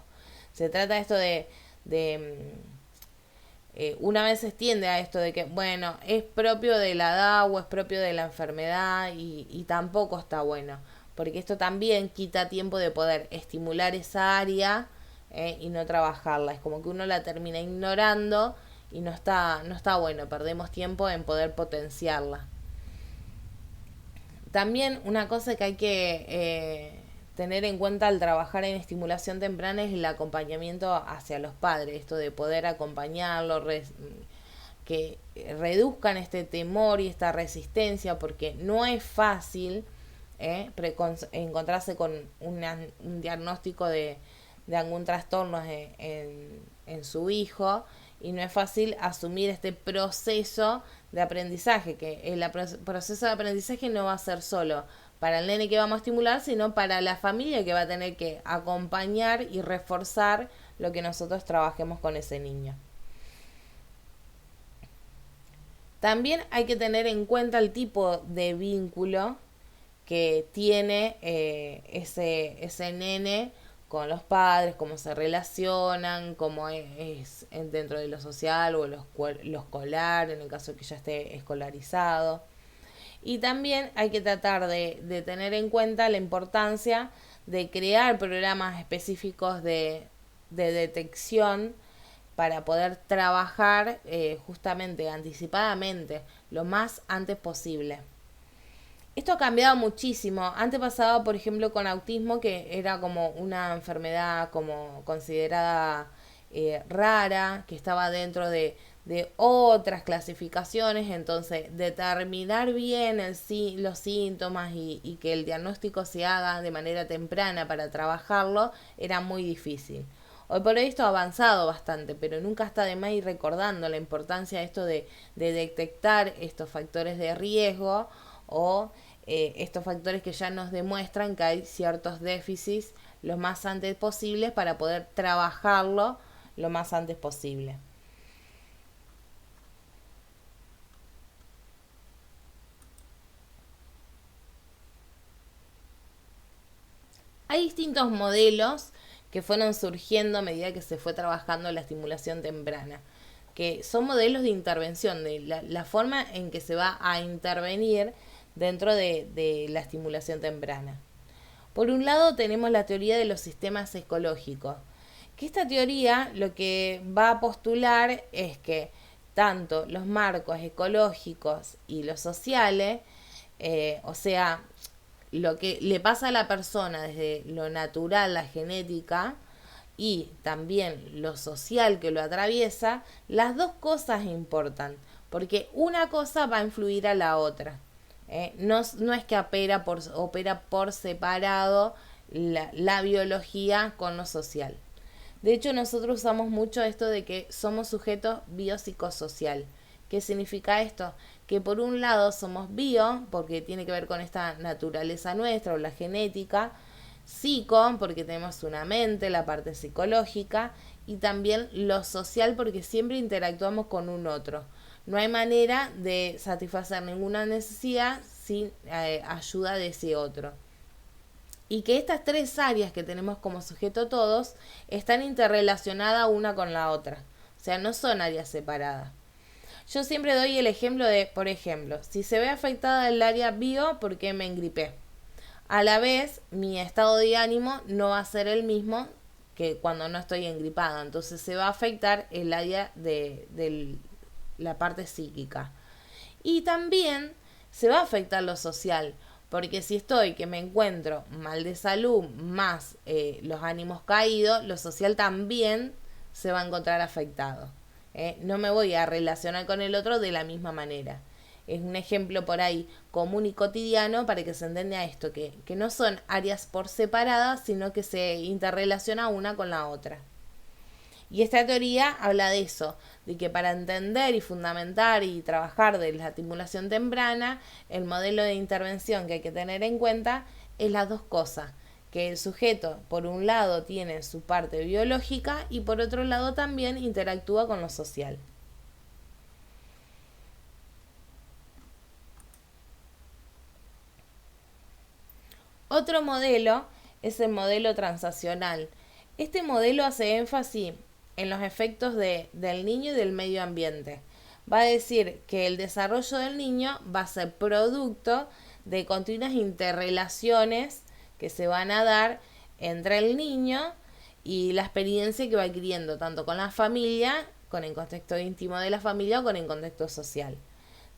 Speaker 1: Se trata esto de una vez se extiende a esto de que, bueno, es propio de la edad o es propio de la enfermedad y tampoco está bueno, porque esto también quita tiempo de poder estimular esa área y no trabajarla. Es como que uno la termina ignorando y no está bueno, perdemos tiempo en poder potenciarla. También una cosa que hay que tener en cuenta al trabajar en estimulación temprana es el acompañamiento hacia los padres, esto de poder acompañarlos, que reduzcan este temor y esta resistencia, porque no es fácil encontrarse con un diagnóstico de algún trastorno en su hijo y no es fácil asumir este proceso de aprendizaje, que el proceso de aprendizaje no va a ser solo para el nene que vamos a estimular, sino para la familia que va a tener que acompañar y reforzar lo que nosotros trabajemos con ese niño. También hay que tener en cuenta el tipo de vínculo que tiene ese nene con los padres, cómo se relacionan, cómo es dentro de lo social o lo escolar, en el caso de que ya esté escolarizado. Y también hay que tratar de tener en cuenta la importancia de crear programas específicos de detección para poder trabajar justamente anticipadamente lo más antes posible. Esto ha cambiado muchísimo. Antes pasaba, por ejemplo, con autismo, que era como una enfermedad como considerada rara, que estaba dentro de otras clasificaciones. Entonces, determinar bien los síntomas y que el diagnóstico se haga de manera temprana para trabajarlo era muy difícil. Hoy por hoy esto ha avanzado bastante, pero nunca está de más ir recordando la importancia de esto de detectar estos factores de riesgo o estos factores que ya nos demuestran que hay ciertos déficits lo más antes posible para poder trabajarlo lo más antes posible. Hay distintos modelos que fueron surgiendo a medida que se fue trabajando la estimulación temprana, que son modelos de intervención, de la forma en que se va a intervenir dentro de la estimulación temprana. Por un lado tenemos la teoría de los sistemas ecológicos, que esta teoría lo que va a postular es que tanto los marcos ecológicos y los sociales, o sea, lo que le pasa a la persona desde lo natural, la genética, y también lo social que lo atraviesa, las dos cosas importan, porque una cosa va a influir a la otra. No es que opera por separado la biología con lo social. De hecho, nosotros usamos mucho esto de que somos sujetos biopsicosocial. ¿Qué significa esto? Que por un lado somos bio, porque tiene que ver con esta naturaleza nuestra o la genética, psico, porque tenemos una mente, la parte psicológica, y también lo social, porque siempre interactuamos con un otro. No hay manera de satisfacer ninguna necesidad sin ayuda de ese otro. Y que estas tres áreas que tenemos como sujeto todos están interrelacionadas una con la otra. O sea, no son áreas separadas. Yo siempre doy el ejemplo de, por ejemplo, si se ve afectada el área bio, porque me engripé. A la vez, mi estado de ánimo no va a ser el mismo que cuando no estoy engripada. Entonces se va a afectar el área de la parte psíquica. Y también se va a afectar lo social. Porque si estoy, que me encuentro mal de salud, más los ánimos caídos, lo social también se va a encontrar afectado. No me voy a relacionar con el otro de la misma manera. Es un ejemplo por ahí común y cotidiano para que se entienda esto, que no son áreas por separadas, sino que se interrelaciona una con la otra. Y esta teoría habla de eso, de que para entender y fundamentar y trabajar de la estimulación temprana, el modelo de intervención que hay que tener en cuenta es las dos cosas, que el sujeto por un lado tiene su parte biológica y por otro lado también interactúa con lo social. Otro modelo es el modelo transaccional. Este modelo hace énfasis en los efectos del niño y del medio ambiente. Va a decir que el desarrollo del niño va a ser producto de continuas interrelaciones que se van a dar entre el niño y la experiencia que va adquiriendo tanto con la familia, con el contexto íntimo de la familia o con el contexto social.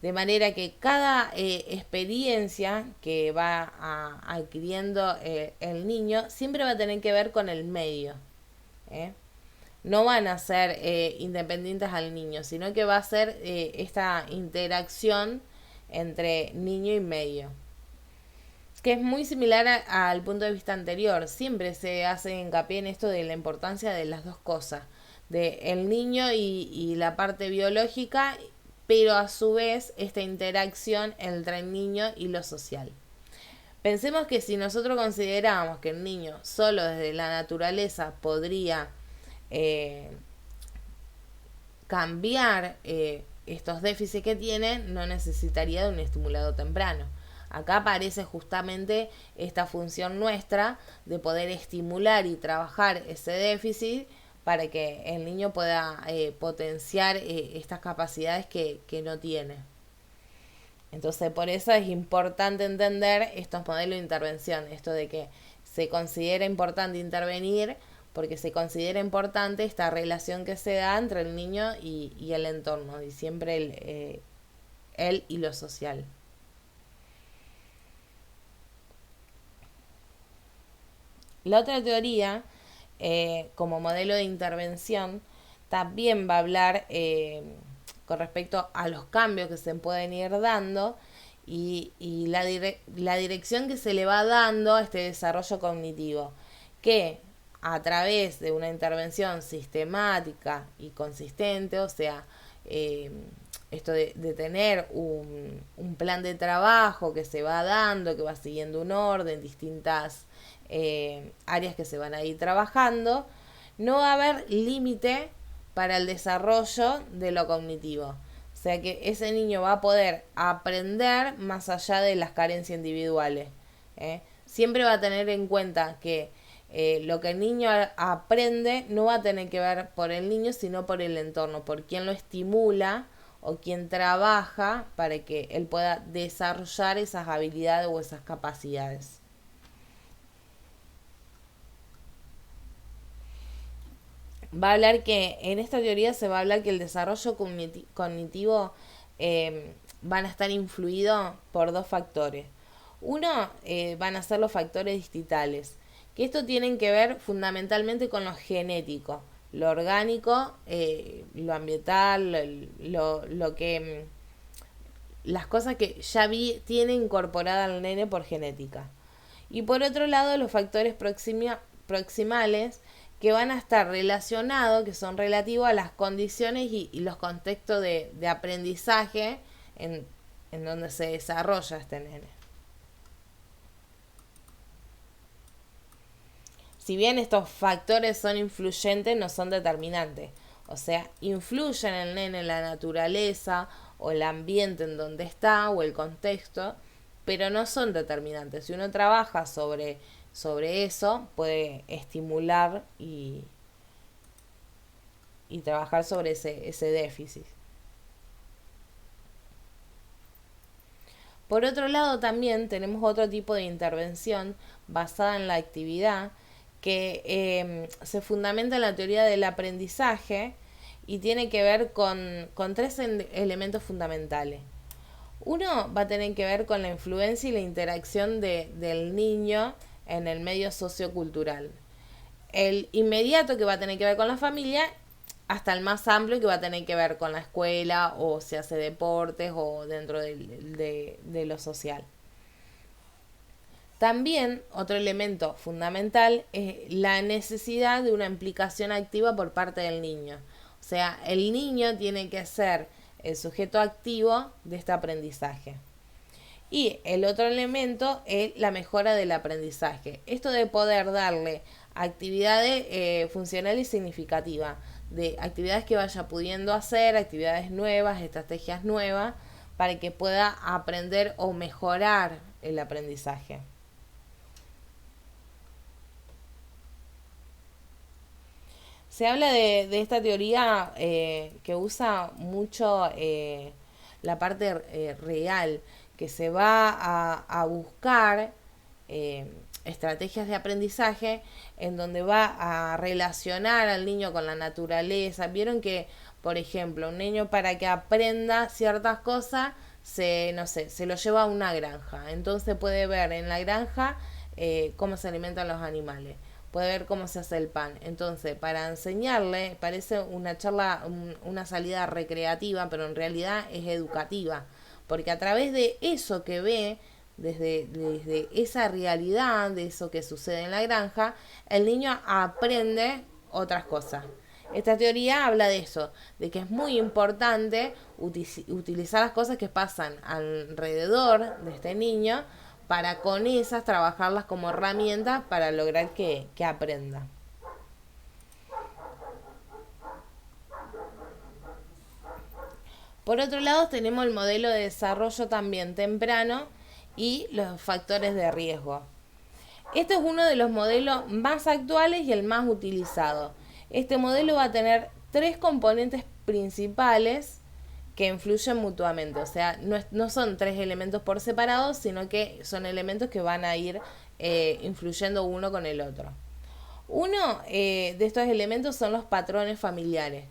Speaker 1: De manera que cada experiencia que va adquiriendo el niño siempre va a tener que ver con el medio. No van a ser independientes al niño, sino que va a ser esta interacción entre niño y medio. Que es muy similar al punto de vista anterior. Siempre se hace hincapié en esto de la importancia de las dos cosas. De el niño y la parte biológica, pero a su vez esta interacción entre el niño y lo social. Pensemos que si nosotros consideramos que el niño solo desde la naturaleza podría cambiar estos déficits que tiene, no necesitaría de un estimulado temprano. Acá aparece justamente esta función nuestra de poder estimular y trabajar ese déficit para que el niño pueda potenciar estas capacidades que no tiene. Entonces, por eso es importante entender estos modelos de intervención, esto de que se considera importante intervenir porque se considera importante esta relación que se da entre el niño y el entorno, y siempre él y lo social. La otra teoría, como modelo de intervención, también va a hablar con respecto a los cambios que se pueden ir dando y la dirección que se le va dando a este desarrollo cognitivo, que a través de una intervención sistemática y consistente, o sea, esto de tener un plan de trabajo que se va dando, que va siguiendo un orden, distintas áreas que se van a ir trabajando, no va a haber límite para el desarrollo de lo cognitivo. O sea que ese niño va a poder aprender más allá de las carencias individuales. Siempre va a tener en cuenta que lo que el niño aprende no va a tener que ver por el niño, sino por el entorno, por quien lo estimula o quien trabaja para que él pueda desarrollar esas habilidades o esas capacidades. Va a hablar que en esta teoría se va a hablar que el desarrollo cognitivo van a estar influidos por dos factores. Uno van a ser los factores distritales, que esto tienen que ver fundamentalmente con lo genético, lo orgánico, lo ambiental, lo que las cosas que ya tiene incorporada al nene por genética. Y por otro lado, los factores proximales, que van a estar relacionados, que son relativos a las condiciones y los contextos de aprendizaje en donde se desarrolla este nene. Si bien estos factores son influyentes, no son determinantes. O sea, influyen en el nene, en la naturaleza o el ambiente en donde está o el contexto, pero no son determinantes. Si uno trabaja sobre eso, puede estimular y trabajar sobre ese déficit. Por otro lado, también tenemos otro tipo de intervención basada en la actividad que se fundamenta en la teoría del aprendizaje y tiene que ver con tres elementos fundamentales. Uno va a tener que ver con la influencia y la interacción del niño en el medio sociocultural. El inmediato, que va a tener que ver con la familia, hasta el más amplio, que va a tener que ver con la escuela o se hace deportes o dentro de lo social. También otro elemento fundamental es la necesidad de una implicación activa por parte del niño. O sea, el niño tiene que ser el sujeto activo de este aprendizaje. Y el otro elemento es la mejora del aprendizaje. Esto de poder darle actividades funcionales y significativas, de actividades que vaya pudiendo hacer, actividades nuevas, estrategias nuevas, para que pueda aprender o mejorar el aprendizaje. Se habla de esta teoría que usa mucho la parte real, que se va a buscar estrategias de aprendizaje en donde va a relacionar al niño con la naturaleza. Vieron que, por ejemplo, un niño, para que aprenda ciertas cosas, se lo lleva a una granja. Entonces puede ver en la granja cómo se alimentan los animales, puede ver cómo se hace el pan. Entonces, para enseñarle, parece una charla, una salida recreativa, pero en realidad es educativa, porque a través de eso que ve, desde esa realidad, de eso que sucede en la granja, el niño aprende otras cosas. Esta teoría habla de eso, de que es muy importante utilizar las cosas que pasan alrededor de este niño, para con esas trabajarlas como herramientas para lograr que aprenda. Por otro lado, tenemos el modelo de desarrollo también temprano y los factores de riesgo. Este es uno de los modelos más actuales y el más utilizado. Este modelo va a tener tres componentes principales que influyen mutuamente. O sea, no son tres elementos por separado, sino que son elementos que van a ir influyendo uno con el otro. Uno de estos elementos son los patrones familiares.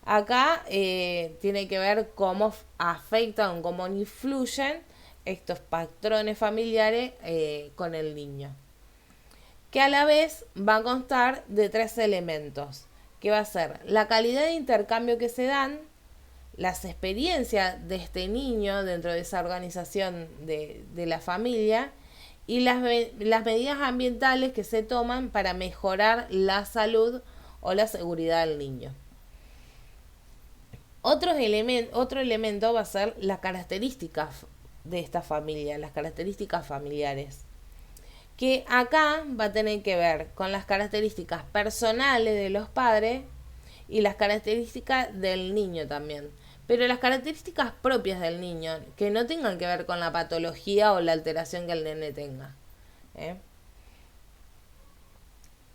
Speaker 1: Acá tiene que ver cómo afectan, cómo influyen estos patrones familiares con el niño. Que a la vez va a constar de 3 elementos, que va a ser la calidad de intercambio que se dan, las experiencias de este niño dentro de esa organización de la familia y las medidas ambientales que se toman para mejorar la salud o la seguridad del niño. Otro elemento va a ser las características de esta familia, las características familiares, que acá va a tener que ver con las características personales de los padres y las características del niño también. Pero las características propias del niño, que no tengan que ver con la patología o la alteración que el nene tenga.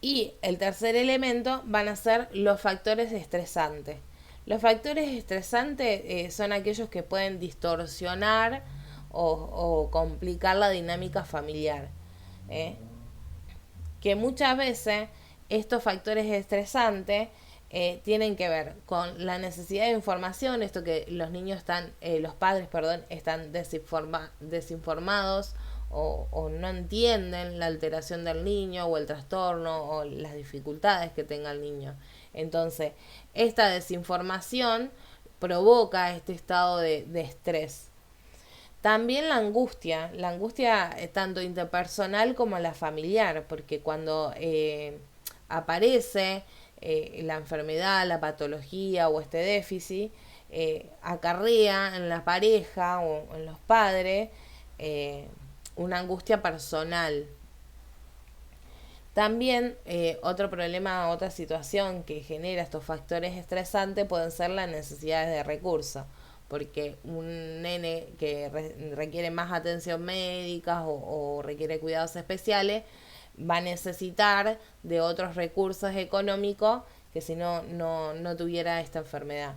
Speaker 1: Y el tercer elemento van a ser los factores estresantes. Los factores estresantes son aquellos que pueden distorsionar o complicar la dinámica familiar. Que muchas veces estos factores estresantes tienen que ver con la necesidad de información, esto que los niños están, los padres, perdón, están desinformados o no entienden la alteración del niño o el trastorno o las dificultades que tenga el niño. Entonces, esta desinformación provoca este estado de estrés. También la angustia tanto interpersonal como la familiar, porque cuando aparece la enfermedad, la patología o este déficit, acarrea en la pareja o en los padres una angustia personal. También otro problema, otra situación que genera estos factores estresantes pueden ser las necesidades de recursos, porque un nene que requiere más atención médica o requiere cuidados especiales va a necesitar de otros recursos económicos que si no tuviera esta enfermedad.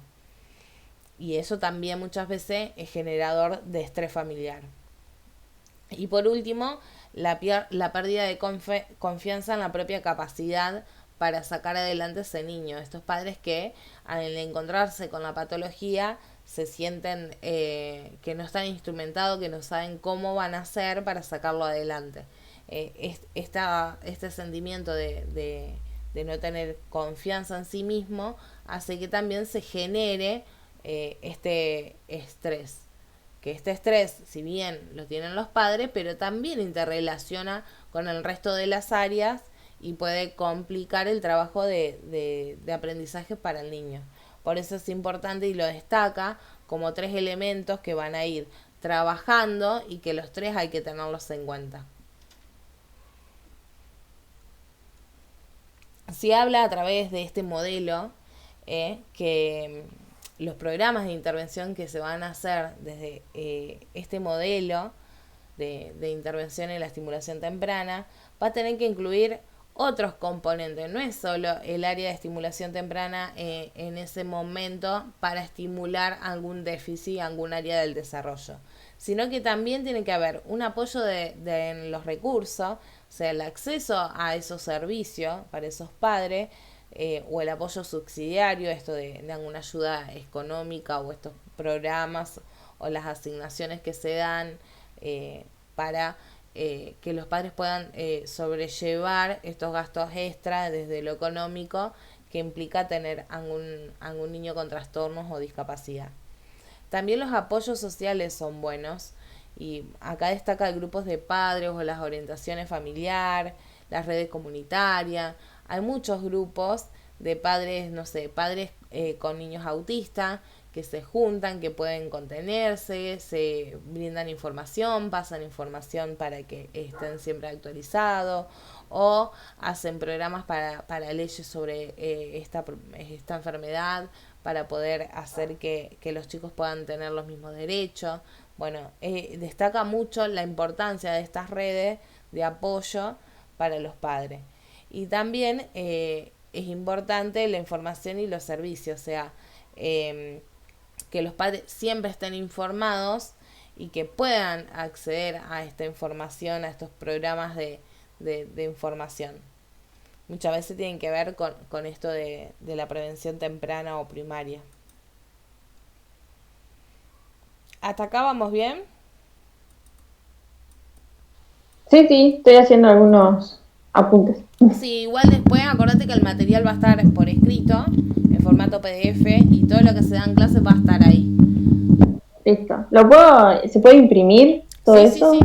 Speaker 1: Y eso también muchas veces es generador de estrés familiar. Y por último, la pérdida de confianza en la propia capacidad para sacar adelante ese niño. Estos padres que al encontrarse con la patología se sienten que no están instrumentados, que no saben cómo van a hacer para sacarlo adelante. Este sentimiento de no tener confianza en sí mismo hace que también se genere este estrés. Que este estrés, si bien lo tienen los padres, pero también interrelaciona con el resto de las áreas y puede complicar el trabajo de aprendizaje para el niño. Por eso es importante y lo destaca como 3 elementos que van a ir trabajando y que los 3 hay que tenerlos en cuenta. Se habla a través de este modelo que los programas de intervención que se van a hacer desde este modelo de intervención en la estimulación temprana va a tener que incluir otros componentes. No es solo el área de estimulación temprana en ese momento para estimular algún déficit, algún área del desarrollo, sino que también tiene que haber un apoyo de los recursos, o sea, el acceso a esos servicios para esos padres, o el apoyo subsidiario, esto de alguna ayuda económica o estos programas o las asignaciones que se dan para que los padres puedan sobrellevar estos gastos extras desde lo económico que implica tener algún niño con trastornos o discapacidad. También los apoyos sociales son buenos y acá destaca grupos de padres o las orientaciones familiar, las redes comunitarias. Hay muchos grupos de padres, no sé, padres con niños autistas que se juntan, que pueden contenerse, se brindan información, pasan información para que estén siempre actualizados o hacen programas para leyes sobre esta enfermedad para poder hacer que los chicos puedan tener los mismos derechos. Bueno, destaca mucho la importancia de estas redes de apoyo para los padres. Y también es importante la información y los servicios, o sea, que los padres siempre estén informados y que puedan acceder a esta información, a estos programas de información. muchas veces tienen que ver con esto de la prevención temprana o primaria. ¿Hasta acá vamos bien?
Speaker 2: Sí, sí, estoy haciendo algunos apuntes.
Speaker 1: Sí, igual después acordate que el material va a estar por escrito, en formato PDF, y todo lo que se da en clase va a estar ahí.
Speaker 2: Listo. ¿Se puede imprimir todo
Speaker 1: Sí, sí,
Speaker 2: eso?
Speaker 1: sí.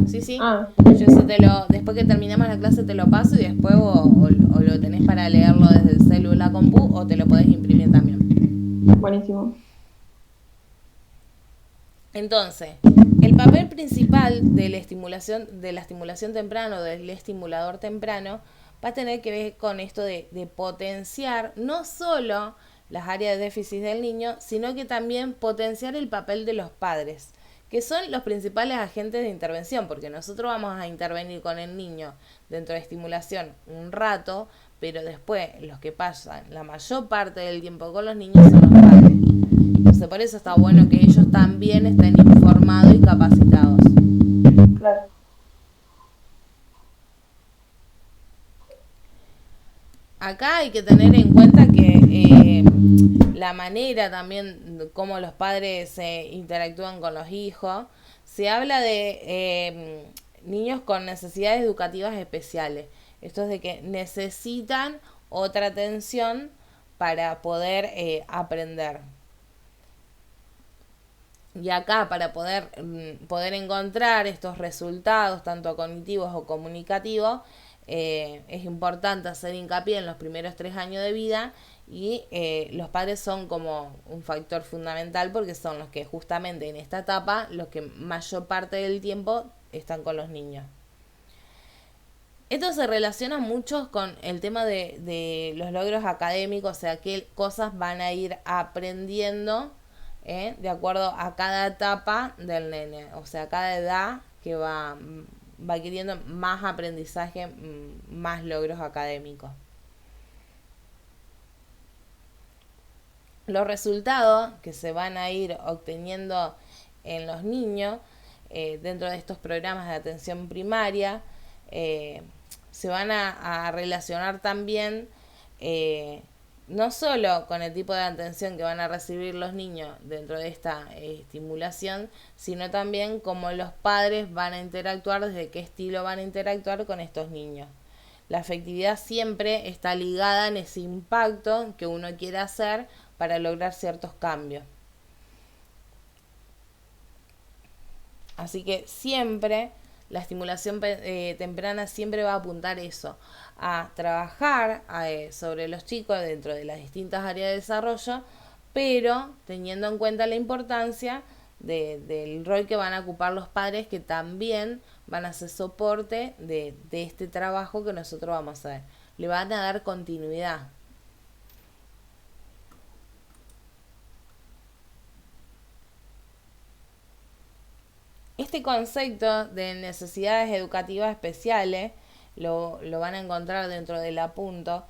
Speaker 1: Sí, sí.
Speaker 2: Ah,
Speaker 1: Yo eso después que terminamos la clase te lo paso y después o lo tenés para leerlo desde el celular, la compu, o te lo podés imprimir también.
Speaker 2: buenísimo.
Speaker 1: Entonces, el papel principal de la estimulación temprana o del estimulador temprano va a tener que ver con esto de potenciar no solo las áreas de déficit del niño, sino que también potenciar el papel de los padres, que son los principales agentes de intervención, porque nosotros vamos a intervenir con el niño dentro de estimulación un rato, pero después los que pasan la mayor parte del tiempo con los niños son los padres. Entonces por eso está bueno que ellos también estén informados y capacitados.
Speaker 2: Claro.
Speaker 1: Acá hay que tener en cuenta que la manera también como los padres interactúan con los hijos, se habla de niños con necesidades educativas especiales. Esto es de que necesitan otra atención para poder aprender. Y acá para poder encontrar estos resultados, tanto cognitivos o comunicativos, es importante hacer hincapié en los primeros 3 años de vida y los padres son como un factor fundamental porque son los que justamente en esta etapa, los que mayor parte del tiempo están con los niños. Esto se relaciona mucho con el tema de los logros académicos, o sea, qué cosas van a ir aprendiendo de acuerdo a cada etapa del nene, o sea, cada edad que va adquiriendo más aprendizaje, más logros académicos. Los resultados que se van a ir obteniendo en los niños dentro de estos programas de atención primaria se van a relacionar también no solo con el tipo de atención que van a recibir los niños dentro de esta estimulación, sino también cómo los padres van a interactuar, desde qué estilo van a interactuar con estos niños. La afectividad siempre está ligada en ese impacto que uno quiere hacer para lograr ciertos cambios. Así que siempre la estimulación temprana siempre va a apuntar eso, a trabajar sobre los chicos dentro de las distintas áreas de desarrollo, pero teniendo en cuenta la importancia del rol que van a ocupar los padres, que también van a hacer soporte de este trabajo que nosotros vamos a hacer. Le van a dar continuidad. Este concepto de necesidades educativas especiales lo van a encontrar dentro del apunte,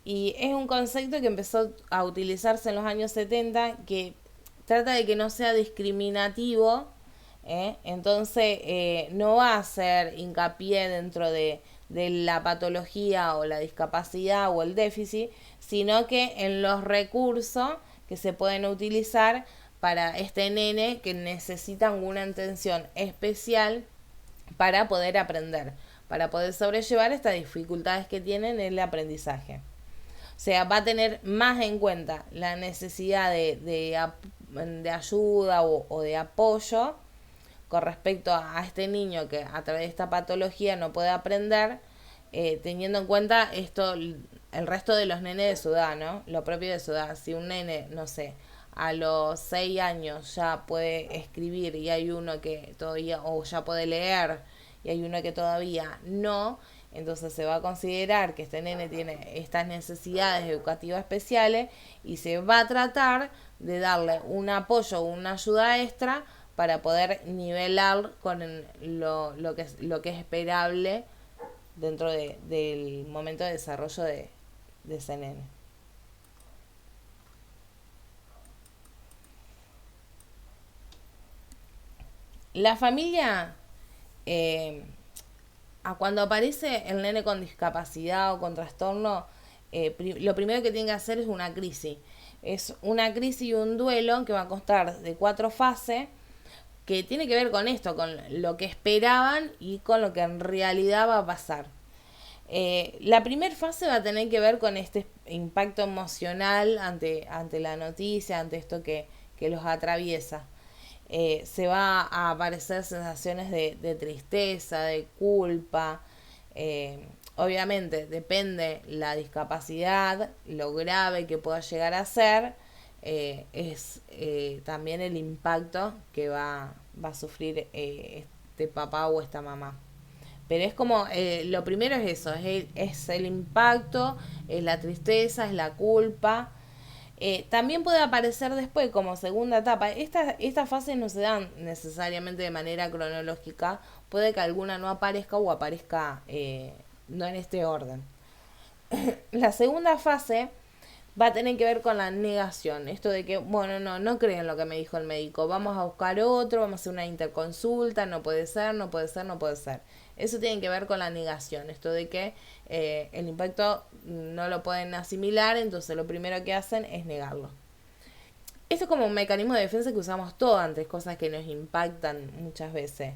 Speaker 1: y es un concepto que empezó a utilizarse en los años 70, que trata de que no sea discriminativo, entonces no va a hacer hincapié dentro de la patología o la discapacidad o el déficit, sino que en los recursos que se pueden utilizar para este nene que necesitan una atención especial para poder aprender, para poder sobrellevar estas dificultades que tienen en el aprendizaje. O sea, va a tener más en cuenta la necesidad de ayuda o de apoyo con respecto a este niño que a través de esta patología no puede aprender, teniendo en cuenta esto, el resto de los nenes de su edad, ¿no? Lo propio de su edad. Si un nene, no sé, a los 6 años ya puede escribir y hay uno que todavía, o ya puede leer y hay uno que todavía no, entonces se va a considerar que este nene tiene estas necesidades educativas especiales y se va a tratar de darle un apoyo o una ayuda extra para poder nivelar con lo que es esperable dentro del momento de desarrollo de ese nene. La familia, a cuando aparece el nene con discapacidad o con trastorno, lo primero que tiene que hacer es una crisis. Es una crisis y un duelo que va a constar de 4 fases, que tiene que ver con esto, con lo que esperaban y con lo que en realidad va a pasar. La primera fase va a tener que ver con este impacto emocional ante la noticia, ante esto que los atraviesa. Se va a aparecer sensaciones de tristeza, de culpa. Obviamente depende la discapacidad, lo grave que pueda llegar a ser, es también el impacto que va a sufrir este papá o esta mamá. Pero es como, lo primero es eso, es el impacto, es la tristeza, es la culpa. También puede aparecer después como segunda etapa. Estas fases no se dan necesariamente de manera cronológica. Puede que alguna no aparezca o aparezca no en este orden. La segunda fase va a tener que ver con la negación. Esto de que, bueno, no creen lo que me dijo el médico. Vamos a buscar otro, vamos a hacer una interconsulta. No puede ser, no puede ser, no puede ser. Eso tiene que ver con la negación. Esto de que el impacto no lo pueden asimilar, entonces lo primero que hacen es negarlo. Esto es como un mecanismo de defensa que usamos todos ante cosas que nos impactan muchas veces.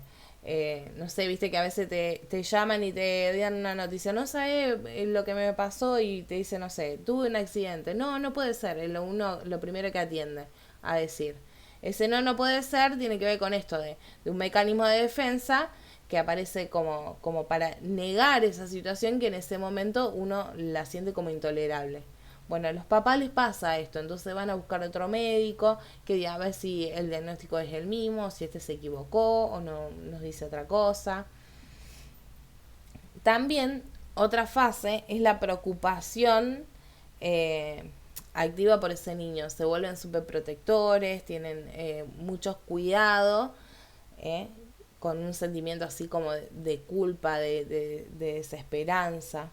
Speaker 1: No sé, viste que a veces te llaman y te dan una noticia, no sabes lo que me pasó y te dice, no sé, tuve un accidente. No puede ser, es lo primero que atiende a decir. Ese no puede ser tiene que ver con esto de un mecanismo de defensa que aparece como para negar esa situación que en ese momento uno la siente como intolerable. Bueno, a los papás les pasa esto, entonces van a buscar otro médico que diga a ver si el diagnóstico es el mismo, si este se equivocó o no nos dice otra cosa. También otra fase es la preocupación activa por ese niño. Se vuelven súper protectores, tienen muchos cuidados, con un sentimiento así como de culpa, de desesperanza.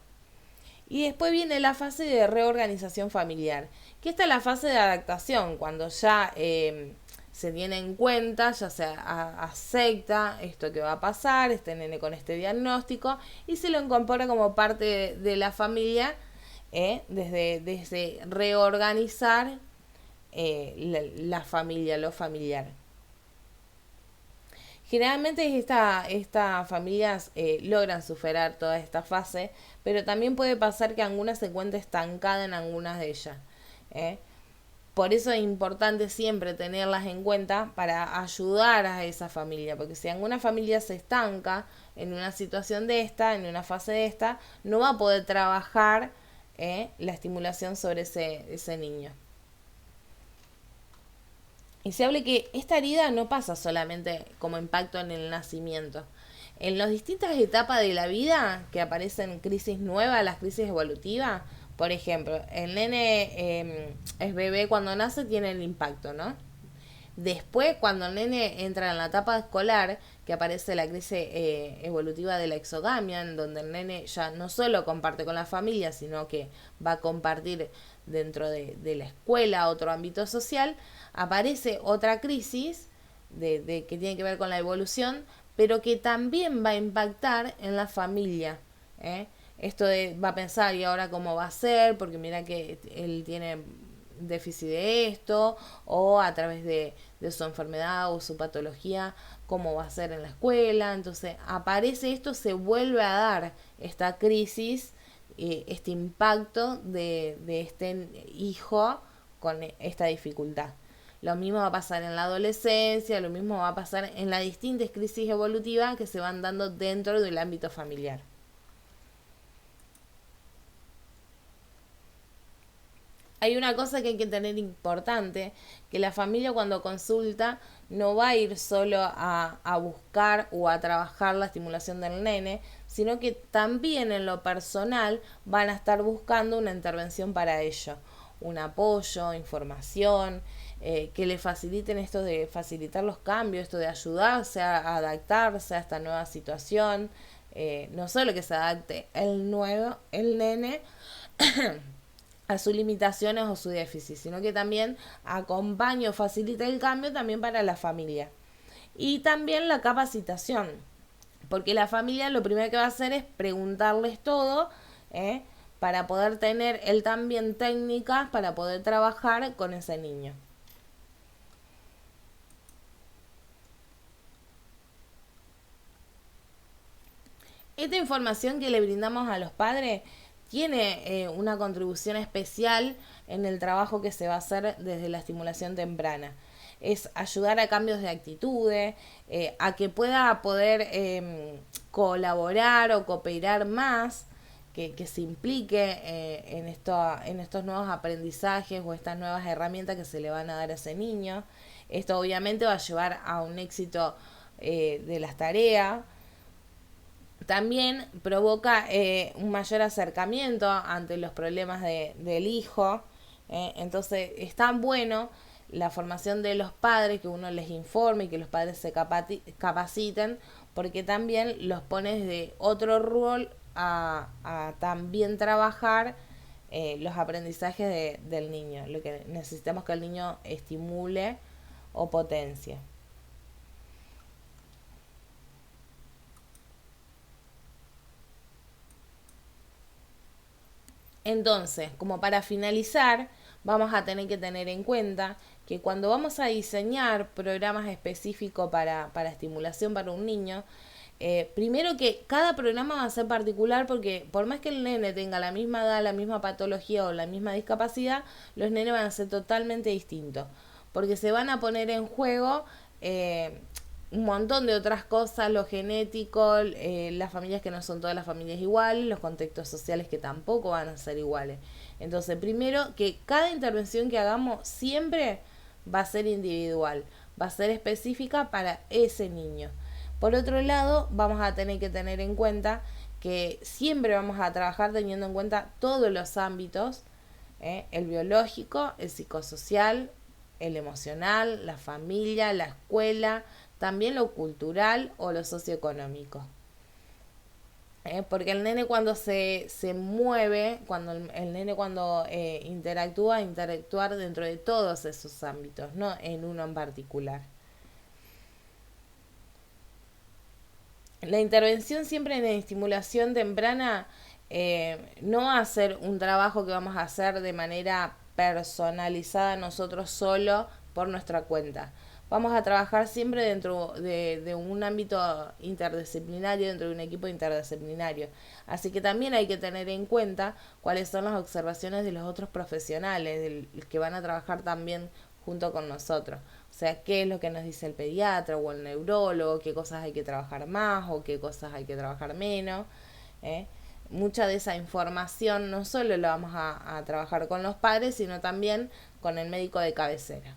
Speaker 1: Y después viene la fase de reorganización familiar, que esta es la fase de adaptación, cuando ya se tiene en cuenta, ya se acepta esto que va a pasar, este nene con este diagnóstico, y se lo incorpora como parte de la familia, desde reorganizar la familia, lo familiar. Generalmente estas familias logran superar toda esta fase, pero también puede pasar que alguna se encuentre estancada en algunas de ellas. Por eso es importante siempre tenerlas en cuenta para ayudar a esa familia, porque si alguna familia se estanca en una situación de esta, en una fase de esta, no va a poder trabajar la estimulación sobre ese niño. Y se habla que esta herida no pasa solamente como impacto en el nacimiento. En las distintas etapas de la vida que aparecen crisis nuevas, las crisis evolutivas, por ejemplo, el nene es bebé cuando nace, tiene el impacto, ¿no? Después, cuando el nene entra en la etapa escolar, que aparece la crisis evolutiva de la exogamia, en donde el nene ya no solo comparte con la familia, sino que va a compartir dentro de la escuela, otro ámbito social, aparece otra crisis que tiene que ver con la evolución, pero que también va a impactar en la familia. Esto va a pensar, ¿y ahora cómo va a ser? Porque mira que él tiene déficit de esto, o a través de su enfermedad o su patología, cómo va a ser en la escuela. Entonces aparece esto, se vuelve a dar esta crisis, este impacto de este hijo con esta dificultad. Lo mismo va a pasar en la adolescencia, lo mismo va a pasar en las distintas crisis evolutivas que se van dando dentro del ámbito familiar. Hay una cosa que hay que tener importante, que la familia cuando consulta no va a ir solo a buscar o a trabajar la estimulación del nene, sino que también en lo personal van a estar buscando una intervención para ello, un apoyo, información, que le faciliten esto de facilitar los cambios, esto de ayudarse a adaptarse a esta nueva situación, no solo que se adapte el nene, a sus limitaciones o su déficit, sino que también acompaña o facilita el cambio también para la familia. Y también la capacitación, Porque la familia lo primero que va a hacer es preguntarles todo, para poder tener él también técnicas para poder trabajar con ese niño. Esta información que le brindamos a los padres tiene una contribución especial en el trabajo que se va a hacer desde la estimulación temprana. Es ayudar a cambios de actitudes, a que pueda poder colaborar o cooperar más, que se implique en estos nuevos aprendizajes o estas nuevas herramientas que se le van a dar a ese niño. Esto obviamente va a llevar a un éxito de las tareas. También provoca un mayor acercamiento ante los problemas del hijo. Entonces es tan bueno la formación de los padres, que uno les informe y que los padres se capaciten, porque también los pones de otro rol a también trabajar los aprendizajes del niño, lo que necesitamos que el niño estimule o potencie. Entonces, como para finalizar, vamos a tener que tener en cuenta que cuando vamos a diseñar programas específicos para estimulación para un niño, primero que cada programa va a ser particular, porque por más que el nene tenga la misma edad, la misma patología o la misma discapacidad, los nenes van a ser totalmente distintos, porque se van a poner en juego un montón de otras cosas, lo genético, las familias que no son todas las familias iguales, los contextos sociales que tampoco van a ser iguales. Entonces, primero que cada intervención que hagamos siempre va a ser individual, va a ser específica para ese niño. Por otro lado, vamos a tener que tener en cuenta que siempre vamos a trabajar teniendo en cuenta todos los ámbitos, el biológico, el psicosocial, el emocional, la familia, la escuela, también lo cultural o lo socioeconómico. Porque el nene cuando se mueve, cuando el nene cuando interactuar dentro de todos esos ámbitos, no en uno en particular. La intervención siempre en estimulación temprana no va a ser un trabajo que vamos a hacer de manera personalizada nosotros solo por nuestra cuenta. Vamos a trabajar siempre dentro de un ámbito interdisciplinario, dentro de un equipo interdisciplinario. Así que también hay que tener en cuenta cuáles son las observaciones de los otros profesionales, que van a trabajar también junto con nosotros. O sea, qué es lo que nos dice el pediatra o el neurólogo, qué cosas hay que trabajar más o qué cosas hay que trabajar menos. Mucha de esa información no solo la vamos a trabajar con los padres, sino también con el médico de cabecera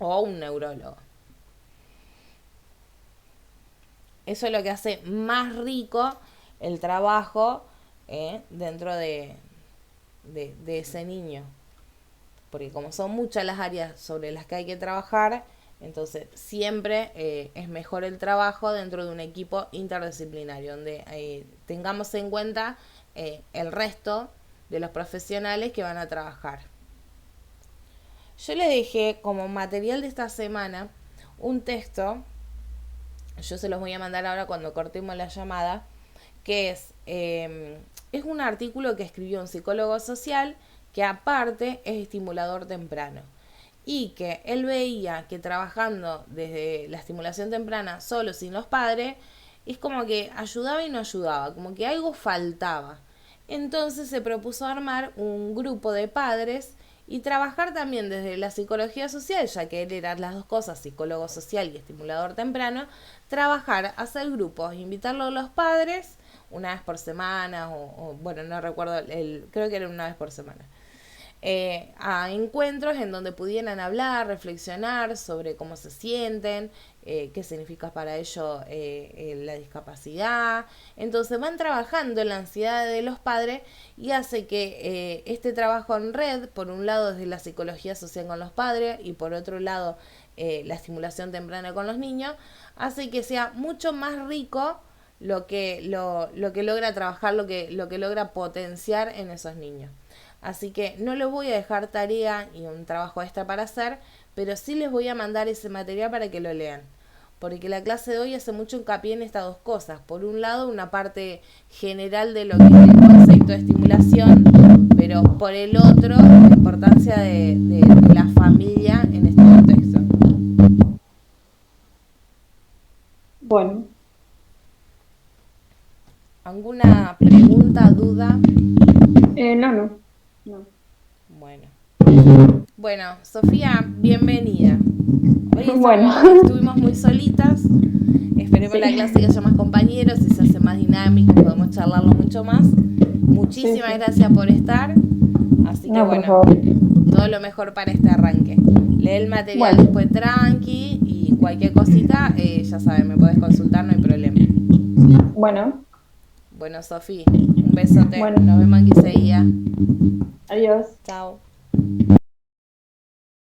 Speaker 1: o un neurólogo. Eso es lo que hace más rico el trabajo dentro de ese niño. Porque como son muchas las áreas sobre las que hay que trabajar, entonces siempre es mejor el trabajo dentro de un equipo interdisciplinario, donde tengamos en cuenta el resto de los profesionales que van a trabajar. Yo les dejé como material de esta semana un texto, yo se los voy a mandar ahora cuando cortemos la llamada, que es un artículo que escribió un psicólogo social que aparte es estimulador temprano, y que él veía que trabajando desde la estimulación temprana solo sin los padres es como que ayudaba y no ayudaba, como que algo faltaba. Entonces se propuso armar un grupo de padres y trabajar también desde la psicología social, ya que él era las dos cosas, psicólogo social y estimulador temprano, trabajar, hacer grupos, invitarlo a los padres una vez por semana, o bueno, no recuerdo, creo que era una vez por semana. A encuentros en donde pudieran hablar, reflexionar sobre cómo se sienten, qué significa para ellos la discapacidad. Entonces van trabajando en la ansiedad de los padres y hace que este trabajo en red, por un lado desde la psicología social con los padres y por otro lado la estimulación temprana con los niños, hace que sea mucho más rico lo que logra trabajar, lo que logra potenciar en esos niños. Así que no les voy a dejar tarea y un trabajo extra para hacer, pero sí les voy a mandar ese material para que lo lean. porque la clase de hoy hace mucho hincapié en estas dos cosas. Por un lado, una parte general de lo que es el concepto de estimulación, pero por el otro, la importancia de la familia en este contexto.
Speaker 2: Bueno,
Speaker 1: ¿Alguna pregunta, duda?
Speaker 2: no.
Speaker 1: Bueno. Bueno, Sofía, bienvenida. Hoy
Speaker 2: Bueno.
Speaker 1: estuvimos muy solitas. Esperemos
Speaker 2: Sí.
Speaker 1: la clase que haya más compañeros y se hace más dinámico, podemos charlarlo mucho más. Muchísimas
Speaker 2: Sí.
Speaker 1: gracias por estar. Así que
Speaker 2: No, por
Speaker 1: bueno,
Speaker 2: favor.
Speaker 1: todo lo mejor para este arranque. Lee el material
Speaker 2: Bueno.
Speaker 1: después tranqui y cualquier cosita, ya sabes, me podés consultar, no hay problema.
Speaker 2: Bueno,
Speaker 1: Bueno, Sofía, un besote.
Speaker 2: Bueno.
Speaker 1: Nos vemos en 15 días.
Speaker 2: adiós.
Speaker 1: Chao.